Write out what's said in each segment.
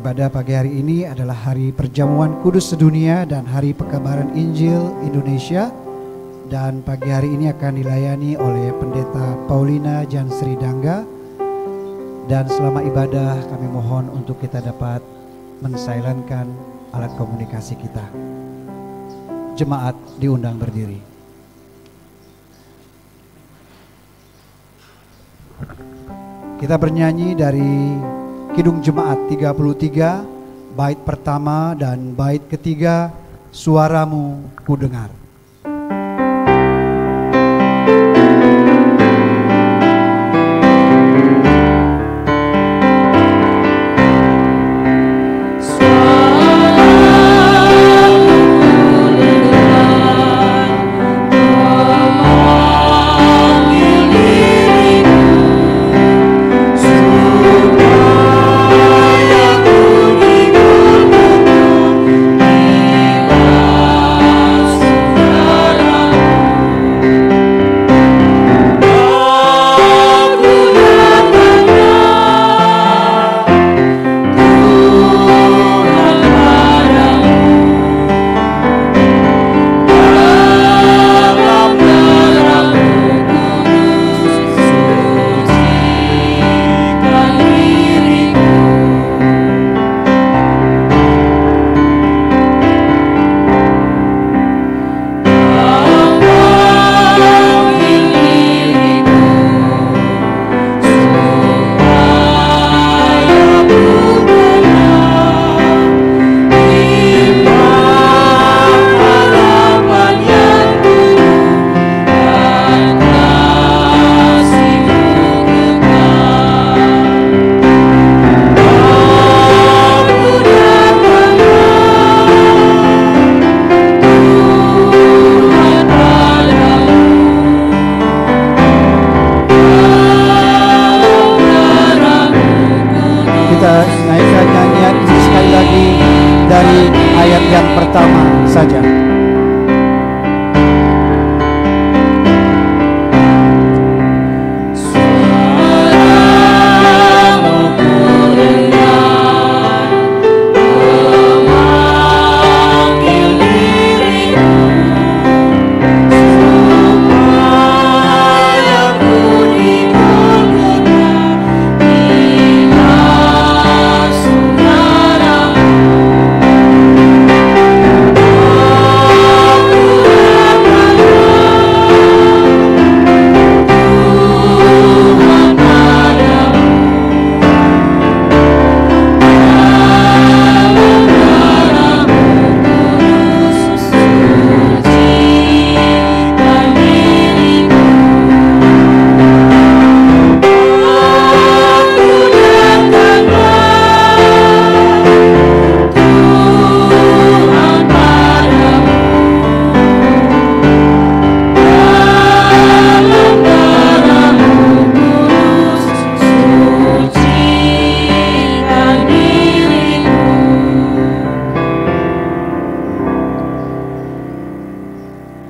Ibadah pagi hari ini adalah hari perjamuan kudus sedunia dan hari pekabaran Injil Indonesia. Dan pagi hari ini akan dilayani oleh Pendeta Paulina Jansri Dangga. Dan selama ibadah kami mohon untuk kita dapat mensilenkan alat komunikasi kita. Jemaat diundang berdiri. Kita bernyanyi dari Kidung Jemaat 33, bait pertama dan bait ketiga, Suaramu Ku Dengar.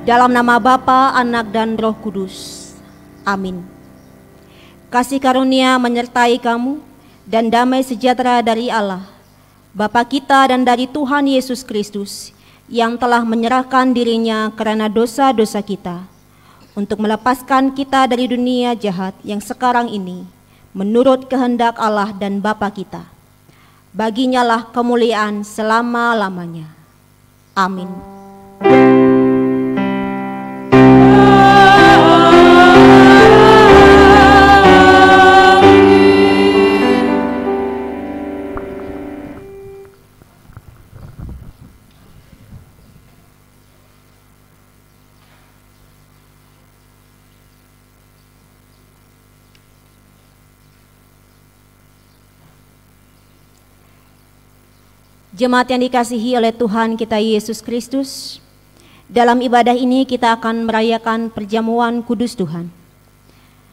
Dalam nama Bapa, Anak, dan Roh Kudus. Amin. Kasih karunia menyertai kamu dan damai sejahtera dari Allah, Bapa kita dan dari Tuhan Yesus Kristus, yang telah menyerahkan dirinya karena dosa-dosa kita, untuk melepaskan kita dari dunia jahat yang sekarang ini, menurut kehendak Allah dan Bapa kita. Baginya lah kemuliaan selama-lamanya. Amin. Jemaat yang dikasihi oleh Tuhan kita Yesus Kristus, dalam ibadah ini kita akan merayakan perjamuan kudus Tuhan.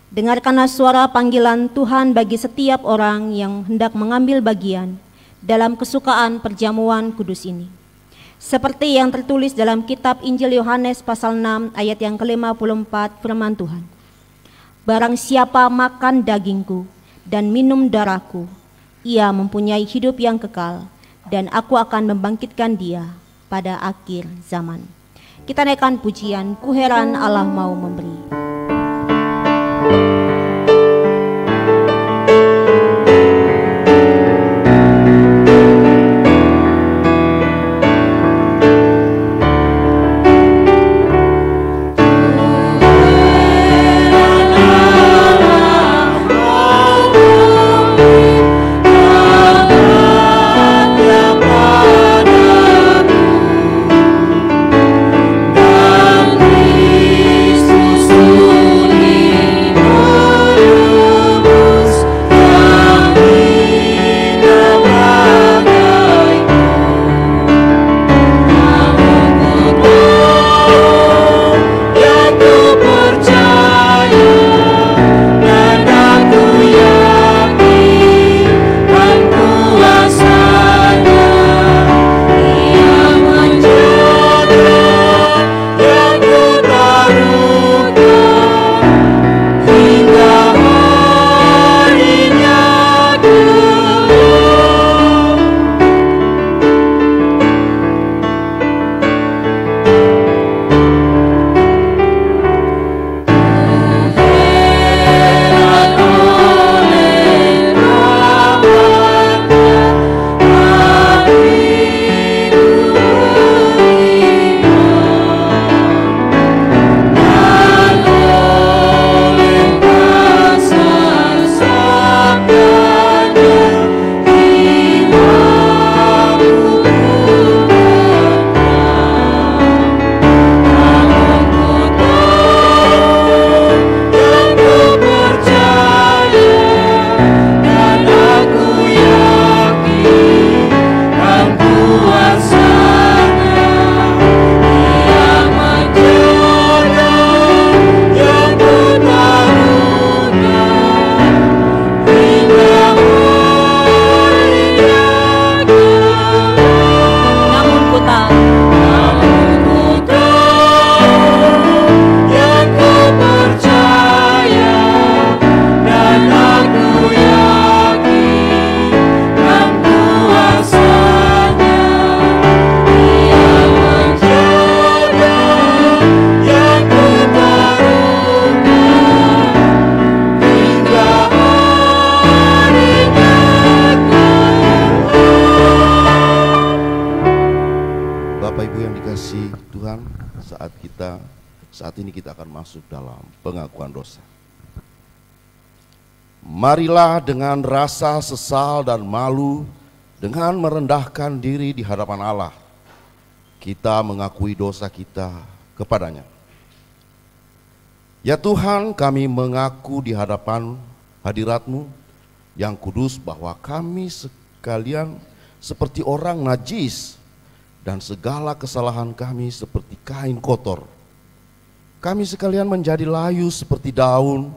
Dengarkanlah suara panggilan Tuhan bagi setiap orang yang hendak mengambil bagian dalam kesukaan perjamuan kudus ini. Seperti yang tertulis dalam kitab Injil Yohanes pasal 6 ayat yang ke-54, firman Tuhan. Barang siapa makan dagingku dan minum darahku, Ia mempunyai hidup yang kekal, dan aku akan membangkitkan dia pada akhir zaman. Kita naikkan pujian, ku heran Allah mau memberi. Saat ini kita akan masuk dalam pengakuan dosa. Marilah dengan rasa sesal dan malu, dengan merendahkan diri di hadapan Allah, kita mengakui dosa kita kepadanya. Ya Tuhan, kami mengaku di hadapan hadirat-Mu yang kudus bahwa kami sekalian seperti orang najis dan segala kesalahan kami seperti kain kotor. Kami sekalian menjadi layu seperti daun,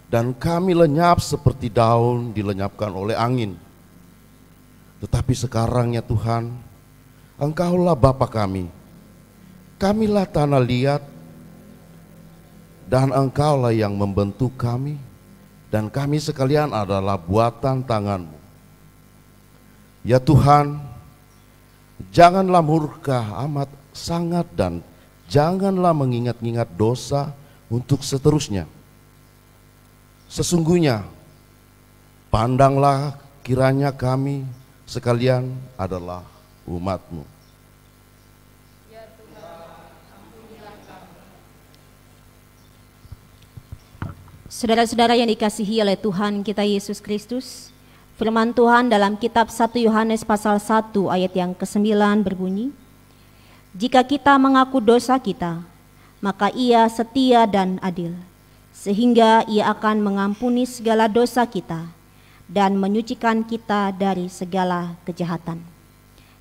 dan kami lenyap seperti daun dilenyapkan oleh angin. Tetapi sekarang ya Tuhan, Engkaulah Bapa kami, kamilah tanah liat, dan Engkaulah yang membentuk kami, dan kami sekalian adalah buatan tangan-Mu. Ya Tuhan, janganlah murka amat sangat dan janganlah mengingat-ingat dosa untuk seterusnya. Sesungguhnya, pandanglah kiranya kami sekalian adalah umat-Mu. Ya Tuhan, ampunilah kami. Saudara-saudara yang dikasihi oleh Tuhan kita Yesus Kristus, firman Tuhan dalam kitab 1 Yohanes pasal 1 ayat yang ke-9 berbunyi, jika kita mengaku dosa kita, maka Ia setia dan adil, sehingga Ia akan mengampuni segala dosa kita dan menyucikan kita dari segala kejahatan.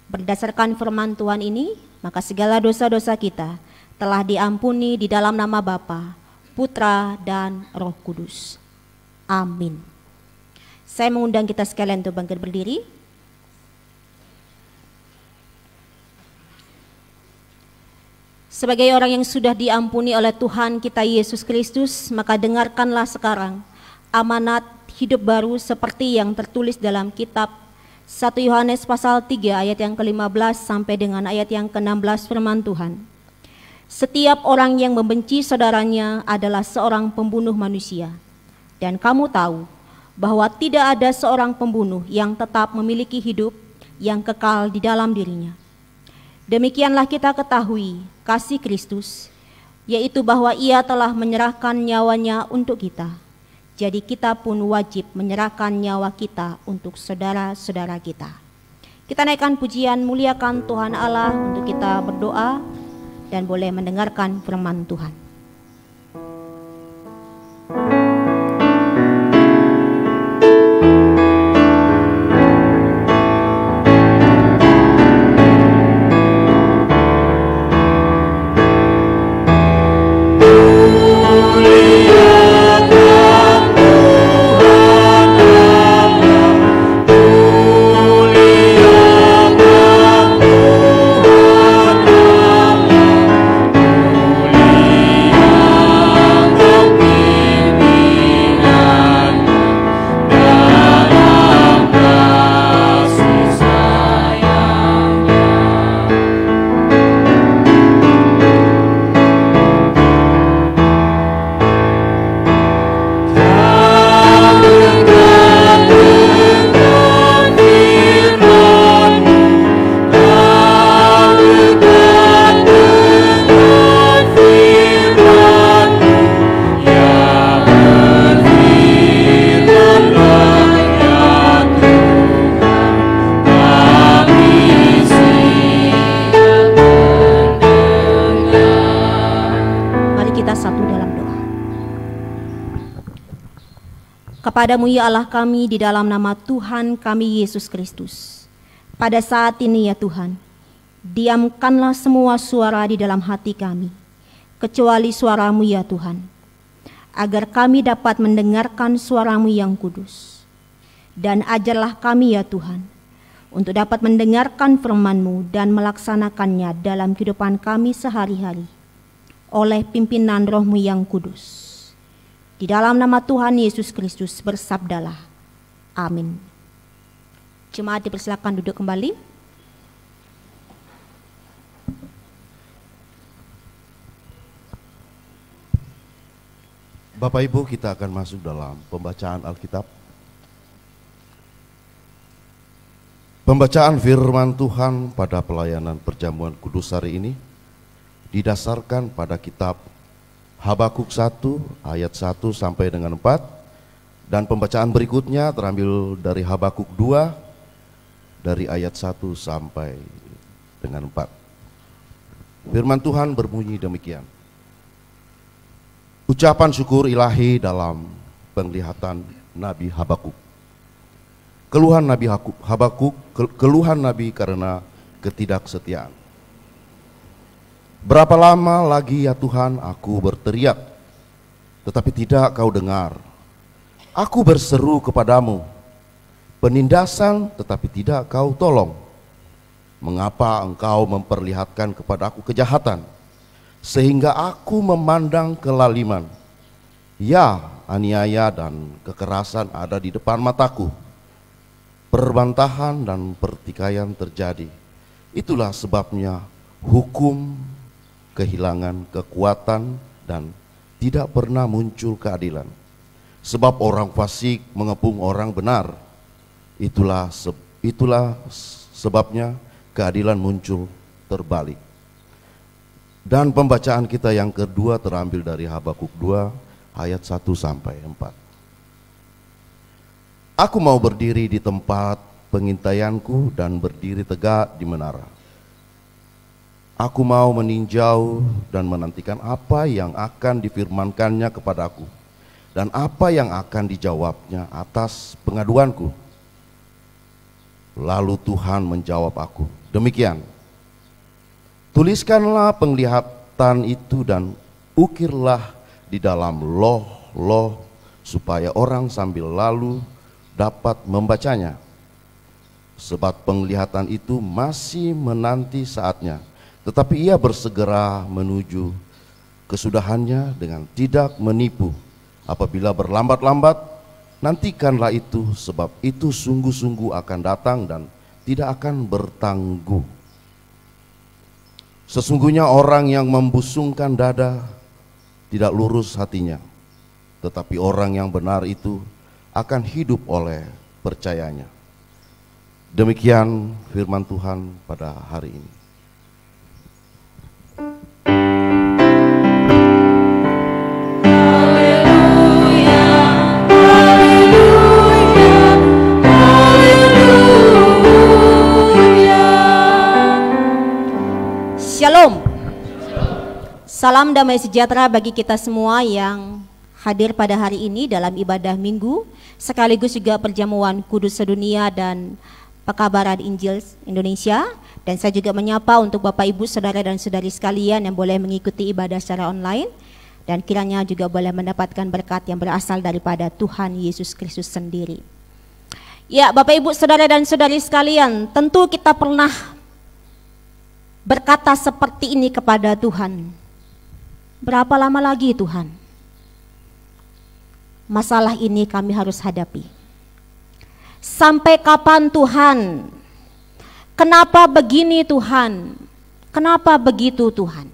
Berdasarkan firman Tuhan ini, maka segala dosa-dosa kita telah diampuni di dalam nama Bapa, Putra, dan Roh Kudus. Amin. Saya mengundang kita sekalian untuk bangkit berdiri. Sebagai orang yang sudah diampuni oleh Tuhan kita Yesus Kristus, maka dengarkanlah sekarang amanat hidup baru seperti yang tertulis dalam kitab 1 Yohanes pasal 3 ayat yang ke-15 sampai dengan ayat yang ke-16 firman Tuhan. Setiap orang yang membenci saudaranya adalah seorang pembunuh manusia. Dan kamu tahu bahwa tidak ada seorang pembunuh yang tetap memiliki hidup yang kekal di dalam dirinya. Demikianlah kita ketahui kasih Kristus, yaitu bahwa Ia telah menyerahkan nyawanya untuk kita. Jadi kita pun wajib menyerahkan nyawa kita untuk saudara-saudara kita. Kita naikkan pujian, muliakan Tuhan Allah untuk kita berdoa dan boleh mendengarkan firman Tuhan. Kepadamu ya Allah kami, di dalam nama Tuhan kami Yesus Kristus. Pada saat ini ya Tuhan, diamkanlah semua suara di dalam hati kami, kecuali suara-Mu ya Tuhan, agar kami dapat mendengarkan suara-Mu yang kudus. Dan ajarlah kami ya Tuhan, untuk dapat mendengarkan firman-Mu dan melaksanakannya dalam kehidupan kami sehari-hari, oleh pimpinan Roh-Mu yang kudus. Di dalam nama Tuhan Yesus Kristus bersabdalah. Amin. Jemaat dipersilakan duduk kembali. Bapak Ibu, kita akan masuk dalam pembacaan Alkitab. Pembacaan firman Tuhan pada pelayanan perjamuan kudus hari ini didasarkan pada kitab Habakuk 1 ayat 1 sampai dengan 4, dan pembacaan berikutnya terambil dari Habakuk 2 dari ayat 1 sampai dengan 4. Firman Tuhan berbunyi demikian. Ucapan syukur ilahi dalam penglihatan Nabi Habakuk. Keluhan Nabi Habakuk, keluhan Nabi karena ketidaksetiaan. Berapa lama lagi ya Tuhan aku berteriak, tetapi tidak kau dengar. Aku berseru kepadamu, penindasan tetapi tidak kau tolong. Mengapa engkau memperlihatkan kepada aku kejahatan, sehingga aku memandang kelaliman? Ya, aniaya dan kekerasan ada di depan mataku. Perbantahan dan pertikaian terjadi. Itulah sebabnya hukum kehilangan kekuatan dan tidak pernah muncul keadilan. Sebab orang fasik mengepung orang benar. Itulah sebabnya keadilan muncul terbalik. Dan pembacaan kita yang kedua terambil dari Habakuk 2 ayat 1 sampai 4. Aku mau berdiri di tempat pengintaianku dan berdiri tegak di menara. Aku mau meninjau dan menantikan apa yang akan difirmankannya kepadaku dan apa yang akan dijawabnya atas pengaduanku. Lalu Tuhan menjawab aku, demikian, tuliskanlah penglihatan itu dan ukirlah di dalam loh-loh supaya orang sambil lalu dapat membacanya. Sebab penglihatan itu masih menanti saatnya, tetapi ia bersegera menuju kesudahannya dengan tidak menipu. Apabila berlambat-lambat, Nantikanlah itu, sebab itu sungguh-sungguh akan datang dan tidak akan bertangguh. Sesungguhnya orang yang membusungkan dada tidak lurus hatinya, tetapi orang yang benar itu akan hidup oleh percayanya. Demikian firman Tuhan pada hari ini. Shalom. Salam damai sejahtera bagi kita semua yang hadir pada hari ini dalam ibadah minggu, sekaligus juga perjamuan kudus sedunia dan pekabaran Injil Indonesia. Dan saya juga menyapa untuk Bapak Ibu, Saudara dan Saudari sekalian yang boleh mengikuti ibadah secara online, dan kiranya juga boleh mendapatkan berkat yang berasal daripada Tuhan Yesus Kristus sendiri. Ya, Bapak Ibu, Saudara dan Saudari sekalian, tentu kita pernah berkata seperti ini kepada Tuhan, berapa lama lagi Tuhan masalah ini kami harus hadapi? Sampai kapan Tuhan? Kenapa begini Tuhan? Kenapa begitu Tuhan?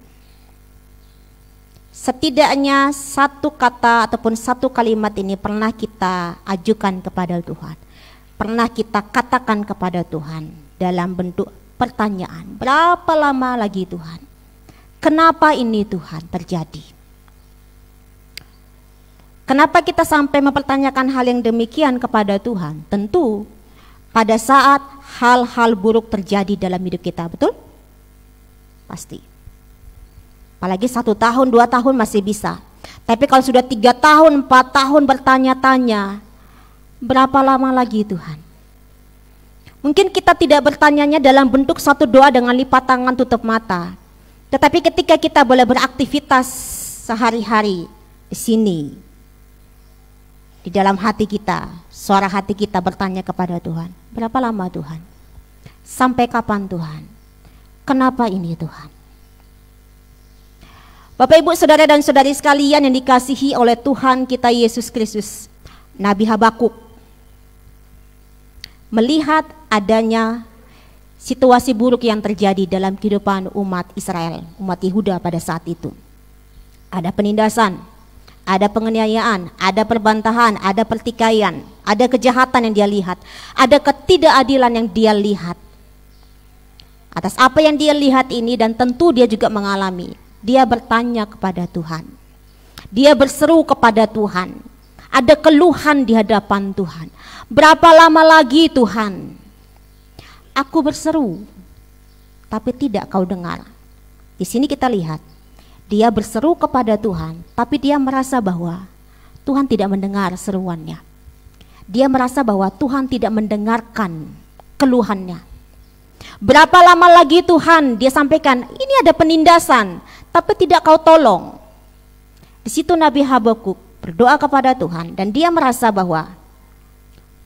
Setidaknya satu kata ataupun satu kalimat ini pernah kita ajukan kepada Tuhan, pernah kita katakan kepada Tuhan dalam bentuk pertanyaan, berapa lama lagi Tuhan? Kenapa ini Tuhan terjadi? Kenapa kita sampai mempertanyakan hal yang demikian kepada Tuhan? Tentu pada saat hal-hal buruk terjadi dalam hidup kita, betul? Pasti. Apalagi 1 tahun, 2 tahun masih bisa. Tapi kalau sudah 3 tahun, 4 tahun bertanya-tanya, berapa lama lagi Tuhan? Mungkin kita tidak bertanyanya dalam bentuk satu doa dengan lipat tangan tutup mata. Tetapi ketika kita boleh beraktivitas sehari-hari di sini, di dalam hati kita, suara hati kita bertanya kepada Tuhan, berapa lama Tuhan? Sampai kapan Tuhan? Kenapa ini Tuhan? Bapak Ibu, Saudara dan Saudari sekalian yang dikasihi oleh Tuhan kita Yesus Kristus, Nabi Habakuk melihat adanya situasi buruk yang terjadi dalam kehidupan umat Israel, umat Yehuda pada saat itu. Ada penindasan, ada penganiayaan, ada perbantahan, ada pertikaian, ada kejahatan yang dia lihat, ada ketidakadilan yang dia lihat. Atas apa yang dia lihat ini, dan tentu dia juga mengalami, dia bertanya kepada Tuhan, dia berseru kepada Tuhan, ada keluhan di hadapan Tuhan. Berapa lama lagi Tuhan? Aku berseru, tapi tidak kau dengar. Di sini kita lihat, dia berseru kepada Tuhan, tapi dia merasa bahwa Tuhan tidak mendengar seruannya. Dia merasa bahwa Tuhan tidak mendengarkan keluhannya. Berapa lama lagi Tuhan? Dia sampaikan, ini ada penindasan, tapi tidak kau tolong. Di situ Nabi Habakuk berdoa kepada Tuhan, dan dia merasa bahwa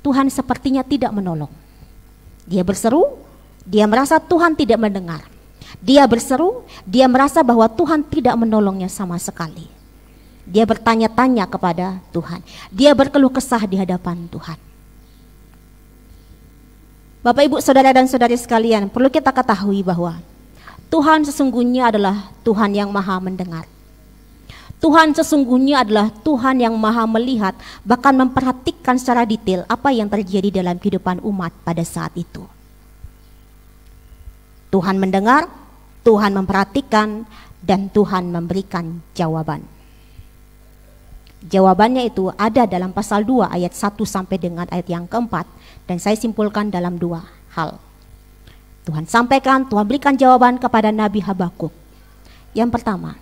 Tuhan sepertinya tidak menolong. Dia berseru, dia merasa Tuhan tidak mendengar. Dia berseru, dia merasa bahwa Tuhan tidak menolongnya sama sekali. Dia bertanya-tanya kepada Tuhan. Dia berkeluh kesah di hadapan Tuhan. Bapak Ibu, Saudara dan Saudari sekalian, perlu kita ketahui bahwa Tuhan sesungguhnya adalah Tuhan yang maha mendengar. Tuhan sesungguhnya adalah Tuhan yang maha melihat, bahkan memperhatikan secara detail apa yang terjadi dalam kehidupan umat pada saat itu. Tuhan mendengar, Tuhan memperhatikan, dan Tuhan memberikan jawaban. Jawabannya itu ada dalam pasal 2 ayat 1 sampai dengan ayat yang keempat, dan saya simpulkan dalam 2 hal. Tuhan sampaikan, Tuhan berikan jawaban kepada Nabi Habakuk. Yang pertama,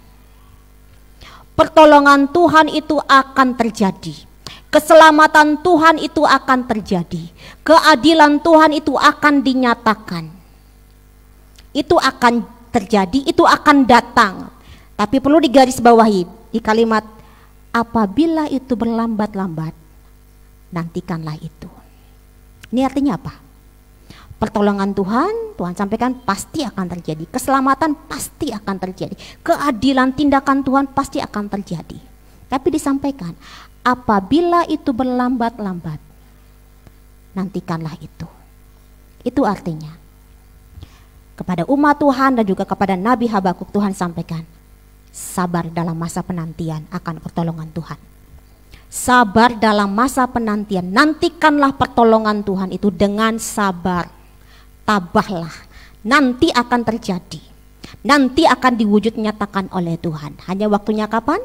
pertolongan Tuhan itu akan terjadi. Keselamatan Tuhan itu akan terjadi. Keadilan Tuhan itu akan dinyatakan. Itu akan terjadi, itu akan datang. Tapi perlu digarisbawahi di kalimat, apabila itu berlambat-lambat, nantikanlah itu. Ini artinya apa? Pertolongan Tuhan, Tuhan sampaikan pasti akan terjadi. Keselamatan pasti akan terjadi. Keadilan tindakan Tuhan pasti akan terjadi. Tapi disampaikan, apabila itu berlambat-lambat, nantikanlah itu. Itu artinya kepada umat Tuhan dan juga kepada Nabi Habakuk Tuhan sampaikan, sabar dalam masa penantian akan pertolongan Tuhan. Sabar dalam masa penantian, nantikanlah pertolongan Tuhan itu dengan sabar. Tabahlah, nanti akan terjadi. Nanti akan diwujud nyatakan oleh Tuhan. Hanya waktunya kapan?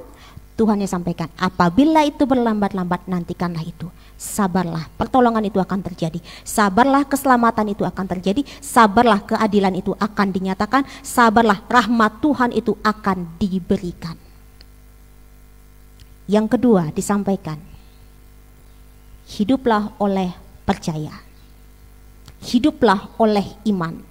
Tuhan yang sampaikan, apabila itu berlambat-lambat, nantikanlah itu. Sabarlah, pertolongan itu akan terjadi. Sabarlah, keselamatan itu akan terjadi. Sabarlah, keadilan itu akan dinyatakan. Sabarlah, rahmat Tuhan itu akan diberikan. Yang kedua disampaikan, hiduplah oleh percaya. Hiduplah oleh iman.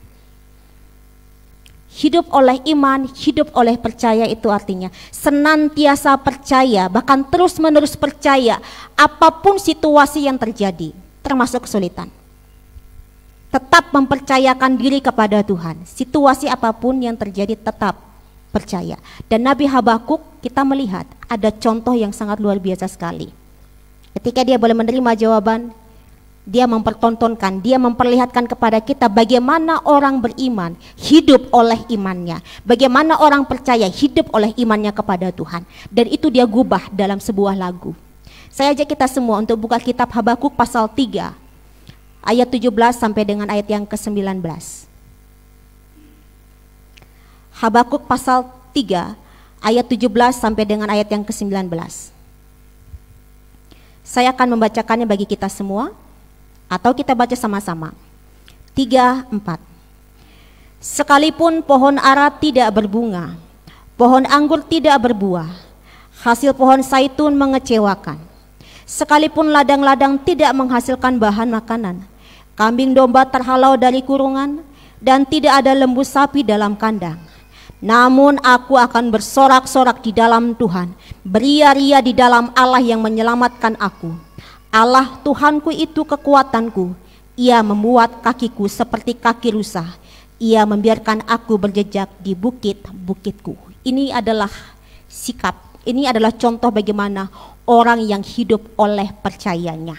Hidup oleh iman, hidup oleh percaya itu artinya senantiasa percaya, bahkan terus-menerus percaya apapun situasi yang terjadi, termasuk kesulitan. Tetap mempercayakan diri kepada Tuhan. Situasi apapun yang terjadi tetap percaya. Dan Nabi Habakuk kita melihat ada contoh yang sangat luar biasa sekali. Ketika dia boleh menerima jawaban, dia mempertontonkan, dia memperlihatkan kepada kita bagaimana orang beriman hidup oleh imannya, bagaimana orang percaya hidup oleh imannya kepada Tuhan. Dan itu dia gubah dalam sebuah lagu. Saya ajak kita semua untuk buka kitab Habakuk pasal 3 ayat 17 sampai dengan ayat yang ke-19. Habakuk pasal 3 ayat 17 sampai dengan ayat yang ke-19. Saya akan membacakannya bagi kita semua, atau kita baca sama-sama. 3, 4. Sekalipun pohon ara tidak berbunga, pohon anggur tidak berbuah, hasil pohon zaitun mengecewakan. Sekalipun ladang-ladang tidak menghasilkan bahan makanan, kambing domba terhalau dari kurungan, dan tidak ada lembu sapi dalam kandang. Namun aku akan bersorak-sorak di dalam Tuhan, beria-ria di dalam Allah yang menyelamatkan aku. Allah Tuhanku itu kekuatanku. Ia membuat kakiku seperti kaki rusa. Ia membiarkan aku berjejak di bukit-bukitku. Ini adalah sikap, ini adalah contoh bagaimana orang yang hidup oleh percayanya.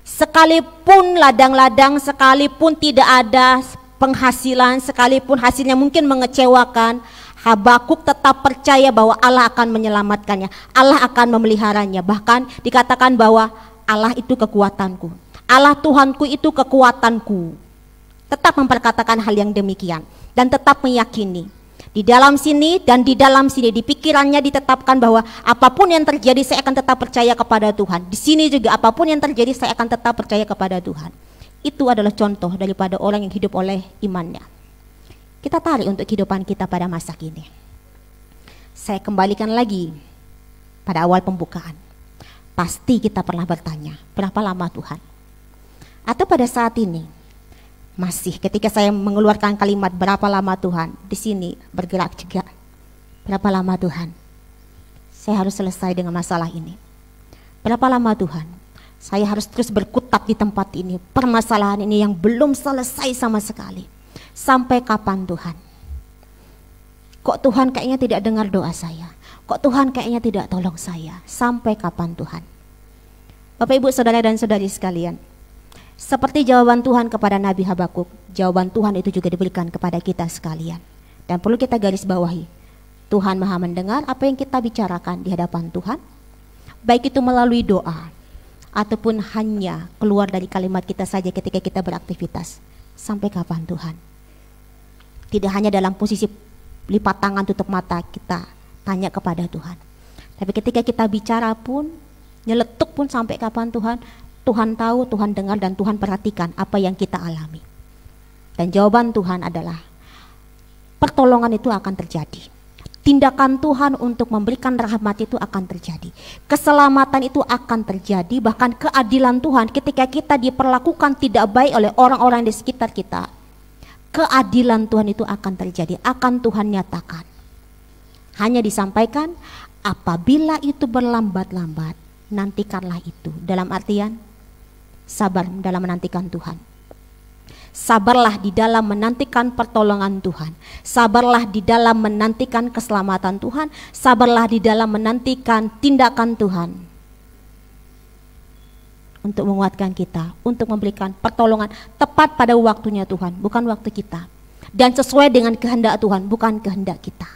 Sekalipun ladang-ladang, sekalipun tidak ada penghasilan, sekalipun hasilnya mungkin mengecewakan, Habakuk tetap percaya bahwa Allah akan menyelamatkannya, Allah akan memeliharanya. Bahkan dikatakan bahwa Allah itu kekuatanku, Allah Tuhanku itu kekuatanku. Tetap memperkatakan hal yang demikian dan tetap meyakini di dalam sini dan di dalam sini, di pikirannya ditetapkan bahwa apapun yang terjadi saya akan tetap percaya kepada Tuhan. Di sini juga apapun yang terjadi saya akan tetap percaya kepada Tuhan. Itu adalah contoh daripada orang yang hidup oleh imannya. Kita tarik untuk kehidupan kita pada masa kini. Saya kembalikan lagi pada awal pembukaan. Pasti kita pernah bertanya, berapa lama Tuhan? Atau pada saat ini, masih ketika saya mengeluarkan kalimat berapa lama Tuhan, di sini bergerak juga. Berapa lama Tuhan? Saya harus selesai dengan masalah ini. Berapa lama Tuhan? Saya harus terus berkutat di tempat ini, permasalahan ini yang belum selesai sama sekali. Sampai kapan Tuhan? Kok Tuhan kayaknya tidak dengar doa saya? Kok Tuhan kayaknya tidak tolong saya? Sampai kapan Tuhan? Bapak Ibu Saudara dan Saudari sekalian, seperti jawaban Tuhan kepada Nabi Habakuk, jawaban Tuhan itu juga diberikan kepada kita sekalian. Dan perlu kita garis bawahi, Tuhan Maha mendengar apa yang kita bicarakan di hadapan Tuhan, baik itu melalui doa ataupun hanya keluar dari kalimat kita saja ketika kita beraktivitas. Sampai kapan Tuhan? Tidak hanya dalam posisi lipat tangan tutup mata kita tanya kepada Tuhan, tapi ketika kita bicara pun, nyeletuk pun, sampai kapan Tuhan? Tuhan tahu, Tuhan dengar, dan Tuhan perhatikan apa yang kita alami. Dan jawaban Tuhan adalah pertolongan itu akan terjadi. Tindakan Tuhan untuk memberikan rahmat itu akan terjadi. Keselamatan itu akan terjadi. Bahkan keadilan Tuhan ketika kita diperlakukan tidak baik oleh orang-orang di sekitar kita, keadilan Tuhan itu akan terjadi, akan Tuhan nyatakan. Hanya disampaikan apabila itu berlambat-lambat, nantikanlah itu. Dalam artian sabar dalam menantikan Tuhan. Sabarlah di dalam menantikan pertolongan Tuhan. Sabarlah di dalam menantikan keselamatan Tuhan. Sabarlah di dalam menantikan tindakan Tuhan. untuk menguatkan kita, untuk memberikan pertolongan tepat pada waktunya Tuhan, bukan waktu kita. Dan sesuai dengan kehendak Tuhan, bukan kehendak kita.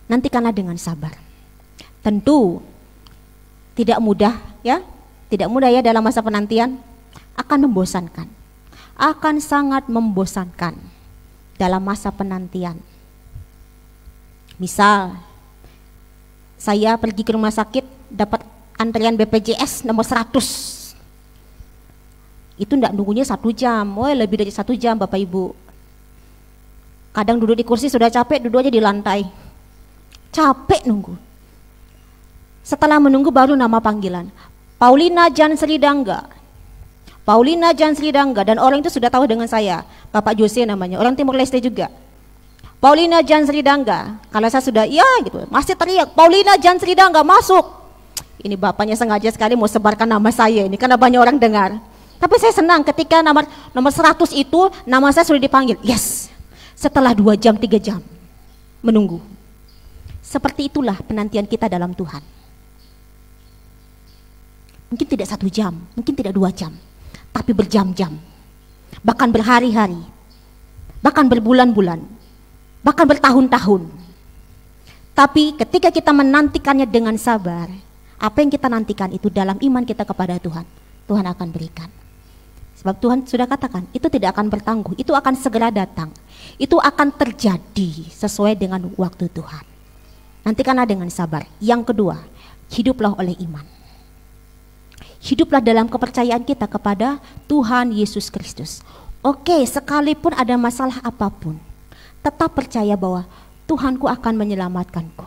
Nantikanlah dengan sabar. Tentu tidak mudah ya, tidak mudah ya dalam masa penantian, akan membosankan. Akan sangat membosankan dalam masa penantian. Misal, saya pergi ke rumah sakit dapat antrian BPJS nomor 100. Itu enggak nunggunya 1 jam, lebih dari 1 jam Bapak Ibu. Kadang duduk di kursi sudah capek, duduk aja di lantai. Capek nunggu. Setelah menunggu baru nama panggilan. Paulina Jansri Dangga. Paulina Jansri Dangga, dan orang itu sudah tahu dengan saya, Bapak Jose namanya, orang Timur Leste juga. Paulina Jansri Dangga. Kalau saya sudah iya gitu, masih teriak, Paulina Jansri Dangga masuk. Ini bapaknya sengaja sekali mau sebarkan nama saya ini karena banyak orang dengar. Tapi saya senang ketika nomor 100 itu nama saya sudah dipanggil. Yes. Setelah 2 jam 3 jam menunggu. Seperti itulah penantian kita dalam Tuhan. Mungkin tidak 1 jam, mungkin tidak 2 jam, tapi berjam-jam, bahkan berhari-hari, bahkan berbulan-bulan, bahkan bertahun-tahun. Tapi ketika kita menantikannya dengan sabar, apa yang kita nantikan itu dalam iman kita kepada Tuhan, Tuhan akan berikan. Sebab Tuhan sudah katakan, itu tidak akan bertangguh, itu akan segera datang. Itu akan terjadi sesuai dengan waktu Tuhan. Nantikanlah dengan sabar. Yang kedua, hiduplah oleh iman. Hiduplah dalam kepercayaan kita kepada Tuhan Yesus Kristus. Oke, sekalipun ada masalah apapun, tetap percaya bahwa Tuhanku akan menyelamatkanku.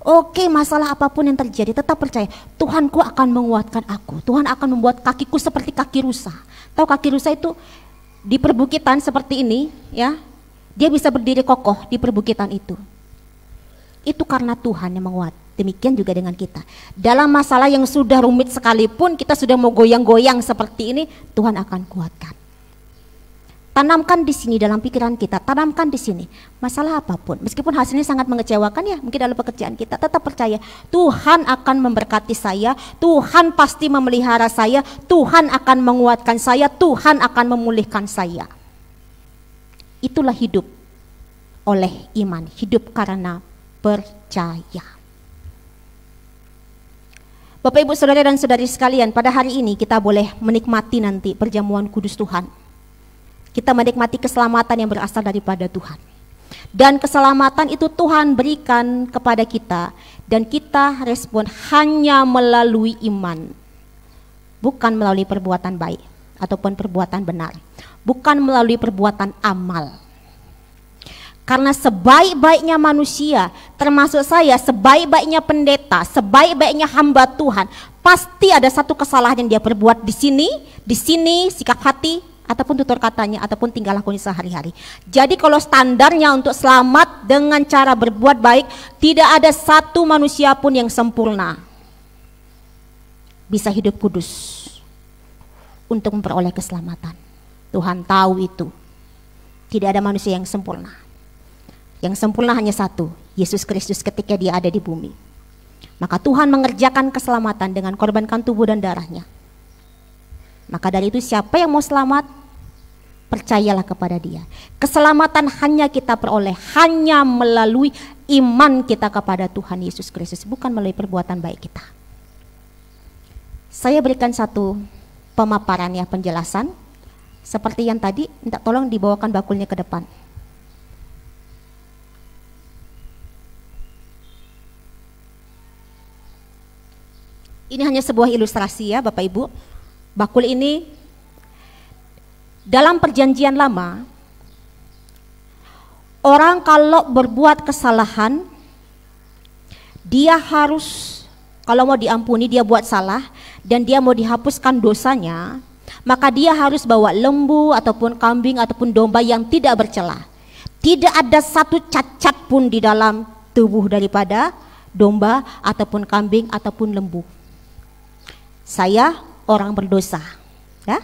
Oke, masalah apapun yang terjadi, tetap percaya Tuhanku akan menguatkan aku. Tuhan akan membuat kakiku seperti kaki rusa. Tahu kaki rusa itu di perbukitan seperti ini, ya, dia bisa berdiri kokoh di perbukitan itu. Itu karena Tuhan yang menguat. Demikian juga dengan kita. Dalam masalah yang sudah rumit sekalipun, kita sudah mau goyang-goyang seperti ini, Tuhan akan kuatkan. Tanamkan di sini dalam pikiran kita, tanamkan di sini masalah apapun, meskipun hasilnya sangat mengecewakan ya, mungkin dalam pekerjaan kita, tetap percaya Tuhan akan memberkati saya, Tuhan pasti memelihara saya, Tuhan akan menguatkan saya, Tuhan akan memulihkan saya. Itulah hidup oleh iman, hidup karena percaya. Bapak Ibu Saudara dan Saudari sekalian, pada hari ini kita boleh menikmati nanti perjamuan kudus Tuhan. Kita menikmati keselamatan yang berasal daripada Tuhan. Dan keselamatan itu Tuhan berikan kepada kita. Dan kita respon hanya melalui iman. Bukan melalui perbuatan baik ataupun perbuatan benar. Bukan melalui perbuatan amal. Karena sebaik-baiknya manusia, termasuk saya, sebaik-baiknya pendeta, sebaik-baiknya hamba Tuhan, pasti ada satu kesalahan yang dia perbuat di sini sikap hati, ataupun tutur katanya, ataupun tingkah lakunya sehari-hari. Jadi kalau standarnya untuk selamat dengan cara berbuat baik, tidak ada satu manusia pun yang sempurna bisa hidup kudus untuk memperoleh keselamatan. Tuhan tahu itu. Tidak ada manusia yang sempurna. Yang sempurna hanya satu, Yesus Kristus ketika dia ada di bumi. Maka Tuhan mengerjakan keselamatan dengan korbankan tubuh dan darahnya. Maka dari itu siapa yang mau selamat, percayalah kepada dia. Keselamatan hanya kita peroleh, hanya melalui iman kita kepada Tuhan Yesus Kristus, bukan melalui perbuatan baik kita. Saya berikan satu pemaparan ya, penjelasan. Seperti yang tadi, minta tolong dibawakan bakulnya ke depan. Ini hanya sebuah ilustrasi ya Bapak Ibu. Bakul ini dalam perjanjian lama, orang kalau berbuat kesalahan, dia harus, kalau mau diampuni dia buat salah, dan dia mau dihapuskan dosanya, maka dia harus bawa lembu ataupun kambing ataupun domba yang tidak bercela. Tidak ada satu cacat pun di dalam tubuh daripada domba ataupun kambing ataupun lembu. Saya orang berdosa, ya.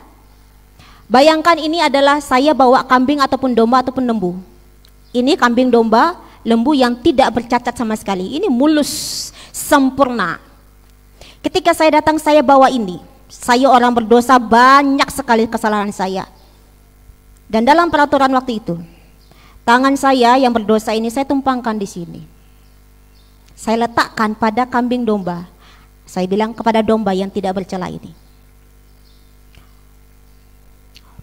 Bayangkan ini adalah saya bawa kambing ataupun domba ataupun lembu. Ini kambing, domba, lembu yang tidak bercacat sama sekali. Ini mulus, sempurna. Ketika saya datang, saya bawa ini. Saya orang berdosa, banyak sekali kesalahan saya. Dan dalam peraturan waktu itu, tangan saya yang berdosa ini saya tumpangkan di sini. Saya letakkan pada kambing domba. Saya bilang kepada domba yang tidak bercela ini,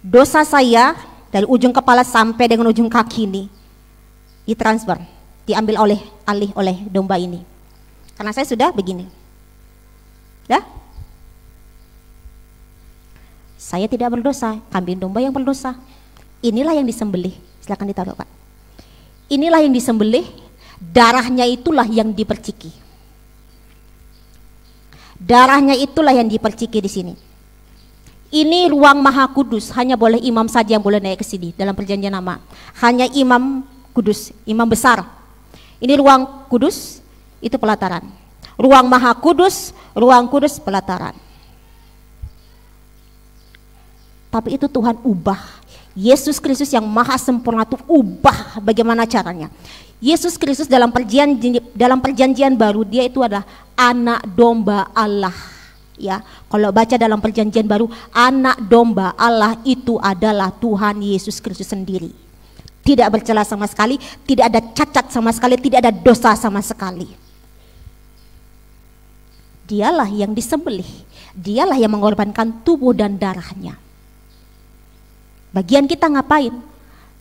dosa saya dari ujung kepala sampai dengan ujung kaki ini ditransfer, diambil alih oleh domba ini. Karena saya sudah begini. Ya? Saya tidak berdosa, kambing domba yang berdosa. Inilah yang disembelih. Silakan ditaruh, Pak. Inilah yang disembelih, darahnya itulah yang diperciki. Darahnya itulah yang diperciki di sini. Ini ruang Maha Kudus, hanya boleh imam saja yang boleh naik ke sini dalam perjanjian lama. Hanya imam kudus, imam besar. Ini ruang kudus, itu pelataran. Ruang Maha Kudus, ruang kudus, pelataran. Tapi itu Tuhan ubah. Yesus Kristus yang maha sempurna itu ubah bagaimana caranya. Yesus Kristus dalam perjanjian baru, dia itu adalah anak domba Allah. Ya, kalau baca dalam perjanjian baru, anak domba Allah itu adalah Tuhan Yesus Kristus sendiri. Tidak bercela sama sekali, tidak ada cacat sama sekali, tidak ada dosa sama sekali. Dialah yang disembelih, dialah yang mengorbankan tubuh dan darahnya. Bagian kita ngapain?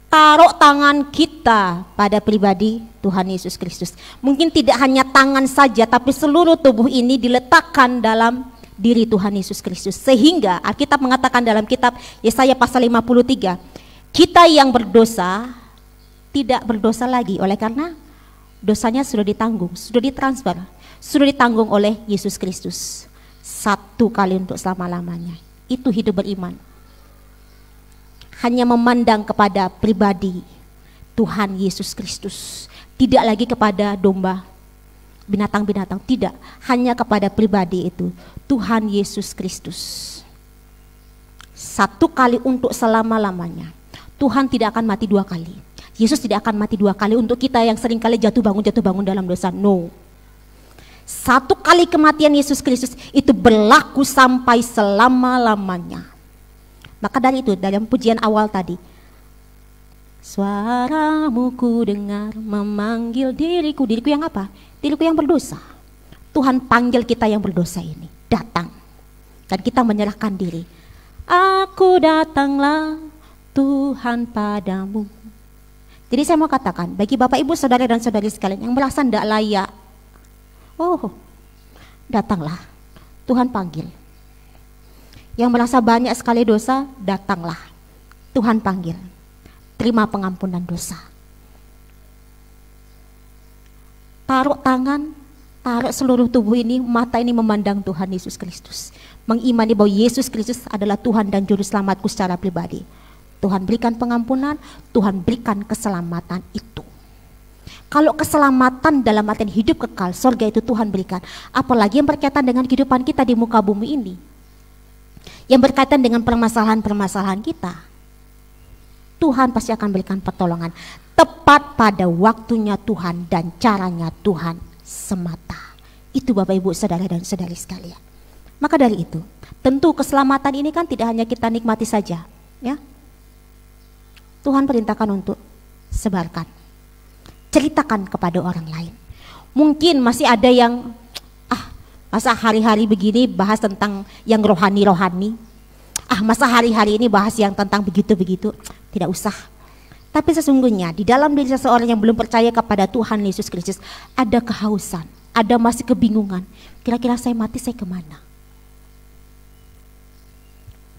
Taruh tangan kita pada pribadi Tuhan Yesus Kristus. Mungkin tidak hanya tangan saja, tapi seluruh tubuh ini diletakkan dalam diri Tuhan Yesus Kristus. Sehingga Alkitab mengatakan dalam kitab Yesaya pasal 53, kita yang berdosa tidak berdosa lagi, oleh karena dosanya sudah ditanggung, sudah ditransfer, sudah ditanggung oleh Yesus Kristus. Satu kali untuk selama-lamanya. Itu hidup beriman. Hanya memandang kepada pribadi Tuhan Yesus Kristus, tidak lagi kepada domba, binatang-binatang, tidak, hanya kepada pribadi itu Tuhan Yesus Kristus. Satu kali untuk selama-lamanya. Tuhan tidak akan mati dua kali. Yesus tidak akan mati dua kali untuk kita yang sering kali jatuh bangun dalam dosa. No. Satu kali kematian Yesus Kristus itu berlaku sampai selama-lamanya. Maka dari itu dalam pujian awal tadi, suaramu ku dengar memanggil diriku. Diriku yang apa? Diriku yang berdosa. Tuhan panggil kita yang berdosa ini, datang. Dan kita menyerahkan diri. Aku datanglah Tuhan padamu. Jadi saya mau katakan, bagi Bapak Ibu Saudara dan Saudari sekalian yang merasa tidak layak, oh datanglah, Tuhan panggil. Yang merasa banyak sekali dosa, datanglah, Tuhan panggil. Terima pengampunan dosa. Taruh tangan, taruh seluruh tubuh ini, mata ini memandang Tuhan Yesus Kristus. Mengimani bahwa Yesus Kristus adalah Tuhan dan Juru Selamatku secara pribadi. Tuhan berikan pengampunan, Tuhan berikan keselamatan itu. Kalau keselamatan dalam artian hidup kekal, surga itu Tuhan berikan. Apalagi yang berkaitan dengan kehidupan kita di muka bumi ini. Yang berkaitan dengan permasalahan-permasalahan kita, Tuhan pasti akan berikan pertolongan tepat pada waktunya Tuhan dan caranya Tuhan semata. Itu Bapak Ibu Saudara dan Saudari sekalian. Maka dari itu, tentu keselamatan ini kan tidak hanya kita nikmati saja, ya. Tuhan perintahkan untuk sebarkan, ceritakan kepada orang lain. Mungkin masih ada yang masa hari-hari begini bahas tentang yang rohani-rohani. Masa hari-hari ini bahas yang tentang begitu-begitu. Tidak usah. Tapi sesungguhnya di dalam diri seseorang yang belum percaya kepada Tuhan Yesus Kristus, ada kehausan, ada masih kebingungan. Kira-kira saya mati, saya kemana?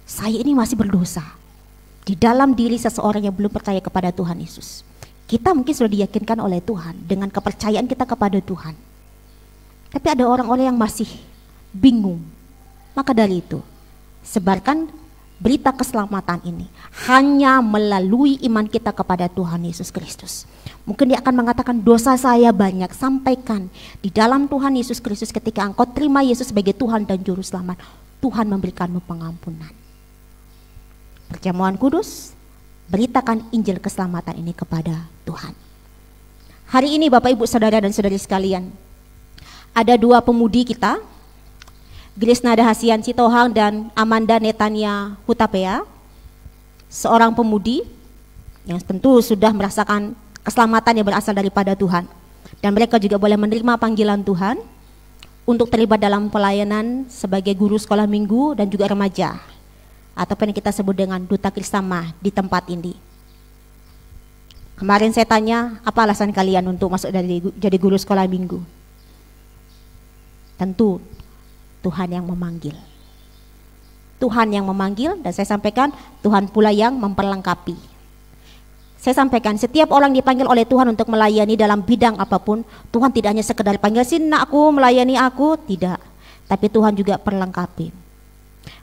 Saya ini masih berdosa. Di dalam diri seseorang yang belum percaya kepada Tuhan Yesus. Kita mungkin sudah diyakinkan oleh Tuhan dengan kepercayaan kita kepada Tuhan. Tapi ada orang-orang yang masih bingung. Maka dari itu, sebarkan berita keselamatan ini hanya melalui iman kita kepada Tuhan Yesus Kristus. Mungkin dia akan mengatakan dosa saya banyak. Sampaikan di dalam Tuhan Yesus Kristus ketika engkau terima Yesus sebagai Tuhan dan Juru Selamat, Tuhan memberikanmu pengampunan. Perjamuan kudus, beritakan Injil keselamatan ini kepada Tuhan. Hari ini Bapak Ibu Saudara dan Saudari sekalian, ada dua pemudi kita Grace Nada Hasian Sitohang dan Amanda Netania Hutapea, seorang pemudi yang tentu sudah merasakan keselamatan yang berasal daripada Tuhan. Dan mereka juga boleh menerima panggilan Tuhan untuk terlibat dalam pelayanan sebagai guru sekolah minggu dan juga remaja, ataupun yang kita sebut dengan duta Kristama di tempat ini. Kemarin saya tanya, apa alasan kalian untuk masuk jadi guru sekolah minggu? Tentu Tuhan yang memanggil. Tuhan yang memanggil, dan saya sampaikan Tuhan pula yang memperlengkapi. Saya sampaikan setiap orang dipanggil oleh Tuhan untuk melayani dalam bidang apapun. Tuhan tidak hanya sekedar panggil sini aku melayani aku, tidak. Tapi Tuhan juga perlengkapi.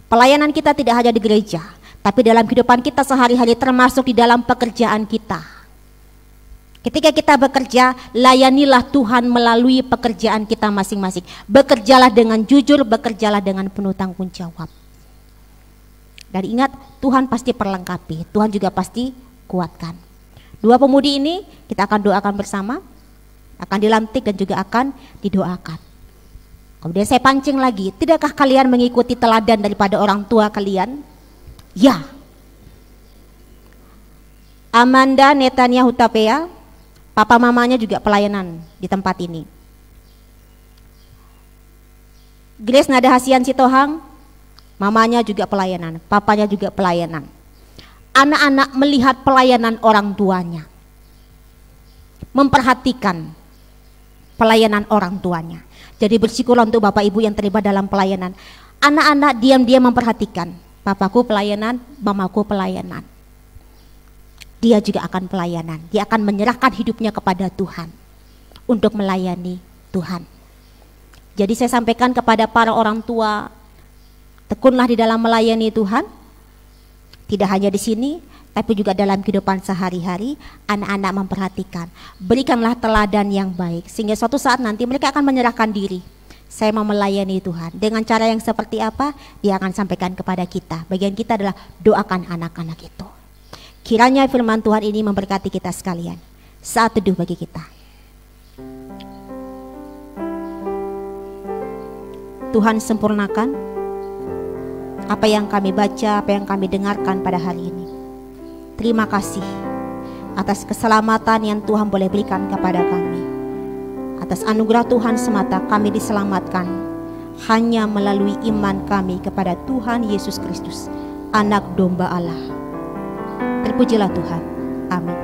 Pelayanan kita tidak hanya di gereja, tapi dalam kehidupan kita sehari-hari, termasuk di dalam pekerjaan kita. Ketika kita bekerja, layanilah Tuhan melalui pekerjaan kita masing-masing. Bekerjalah dengan jujur, bekerjalah dengan penuh tanggung jawab. Dan ingat, Tuhan pasti perlengkapi, Tuhan juga pasti kuatkan. Dua pemudi ini kita akan doakan bersama, akan dilantik dan juga akan didoakan. Kemudian saya pancing lagi, tidakkah kalian mengikuti teladan daripada orang tua kalian? Ya. Amanda Netania Hutapea, papa mamanya juga pelayanan di tempat ini. Grace Nada Hasian Sitohang, mamanya juga pelayanan, papanya juga pelayanan. Anak-anak melihat pelayanan orang tuanya, memperhatikan pelayanan orang tuanya. Jadi bersyukurlah untuk bapak ibu yang terlibat dalam pelayanan. Anak-anak diam-diam memperhatikan, papaku pelayanan, mamaku pelayanan. Dia juga akan pelayanan, dia akan menyerahkan hidupnya kepada Tuhan untuk melayani Tuhan. Jadi saya sampaikan kepada para orang tua, tekunlah di dalam melayani Tuhan. Tidak hanya di sini, tapi juga dalam kehidupan sehari-hari, anak-anak memperhatikan. Berikanlah teladan yang baik, sehingga suatu saat nanti mereka akan menyerahkan diri. Saya mau melayani Tuhan. Dengan cara yang seperti apa, dia akan sampaikan kepada kita. Bagian kita adalah doakan anak-anak itu. Kiranya firman Tuhan ini memberkati kita sekalian. Saat teduh bagi kita. Tuhan sempurnakan apa yang kami baca, apa yang kami dengarkan pada hari ini. Terima kasih atas keselamatan yang Tuhan boleh berikan kepada kami. Atas anugerah Tuhan semata kami diselamatkan hanya melalui iman kami kepada Tuhan Yesus Kristus, Anak Domba Allah. Terpujilah Tuhan. Amin.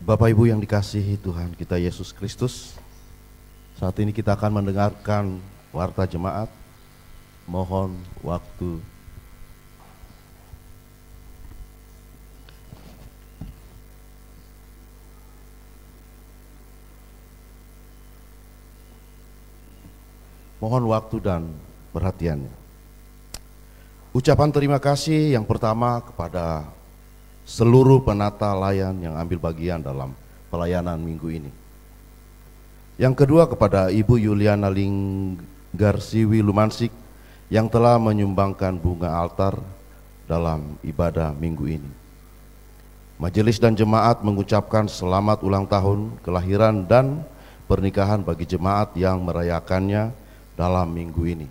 Bapak Ibu yang dikasihi Tuhan kita Yesus Kristus, saat ini kita akan mendengarkan warta jemaat. Mohon waktu. Mohon waktu dan perhatiannya. Ucapan terima kasih yang pertama kepada seluruh penata layan yang ambil bagian dalam pelayanan minggu ini. Yang kedua kepada Ibu Yuliana Linggarsiwi Lumansik yang telah menyumbangkan bunga altar dalam ibadah minggu ini. Majelis dan jemaat mengucapkan selamat ulang tahun kelahiran dan pernikahan bagi jemaat yang merayakannya dalam minggu ini.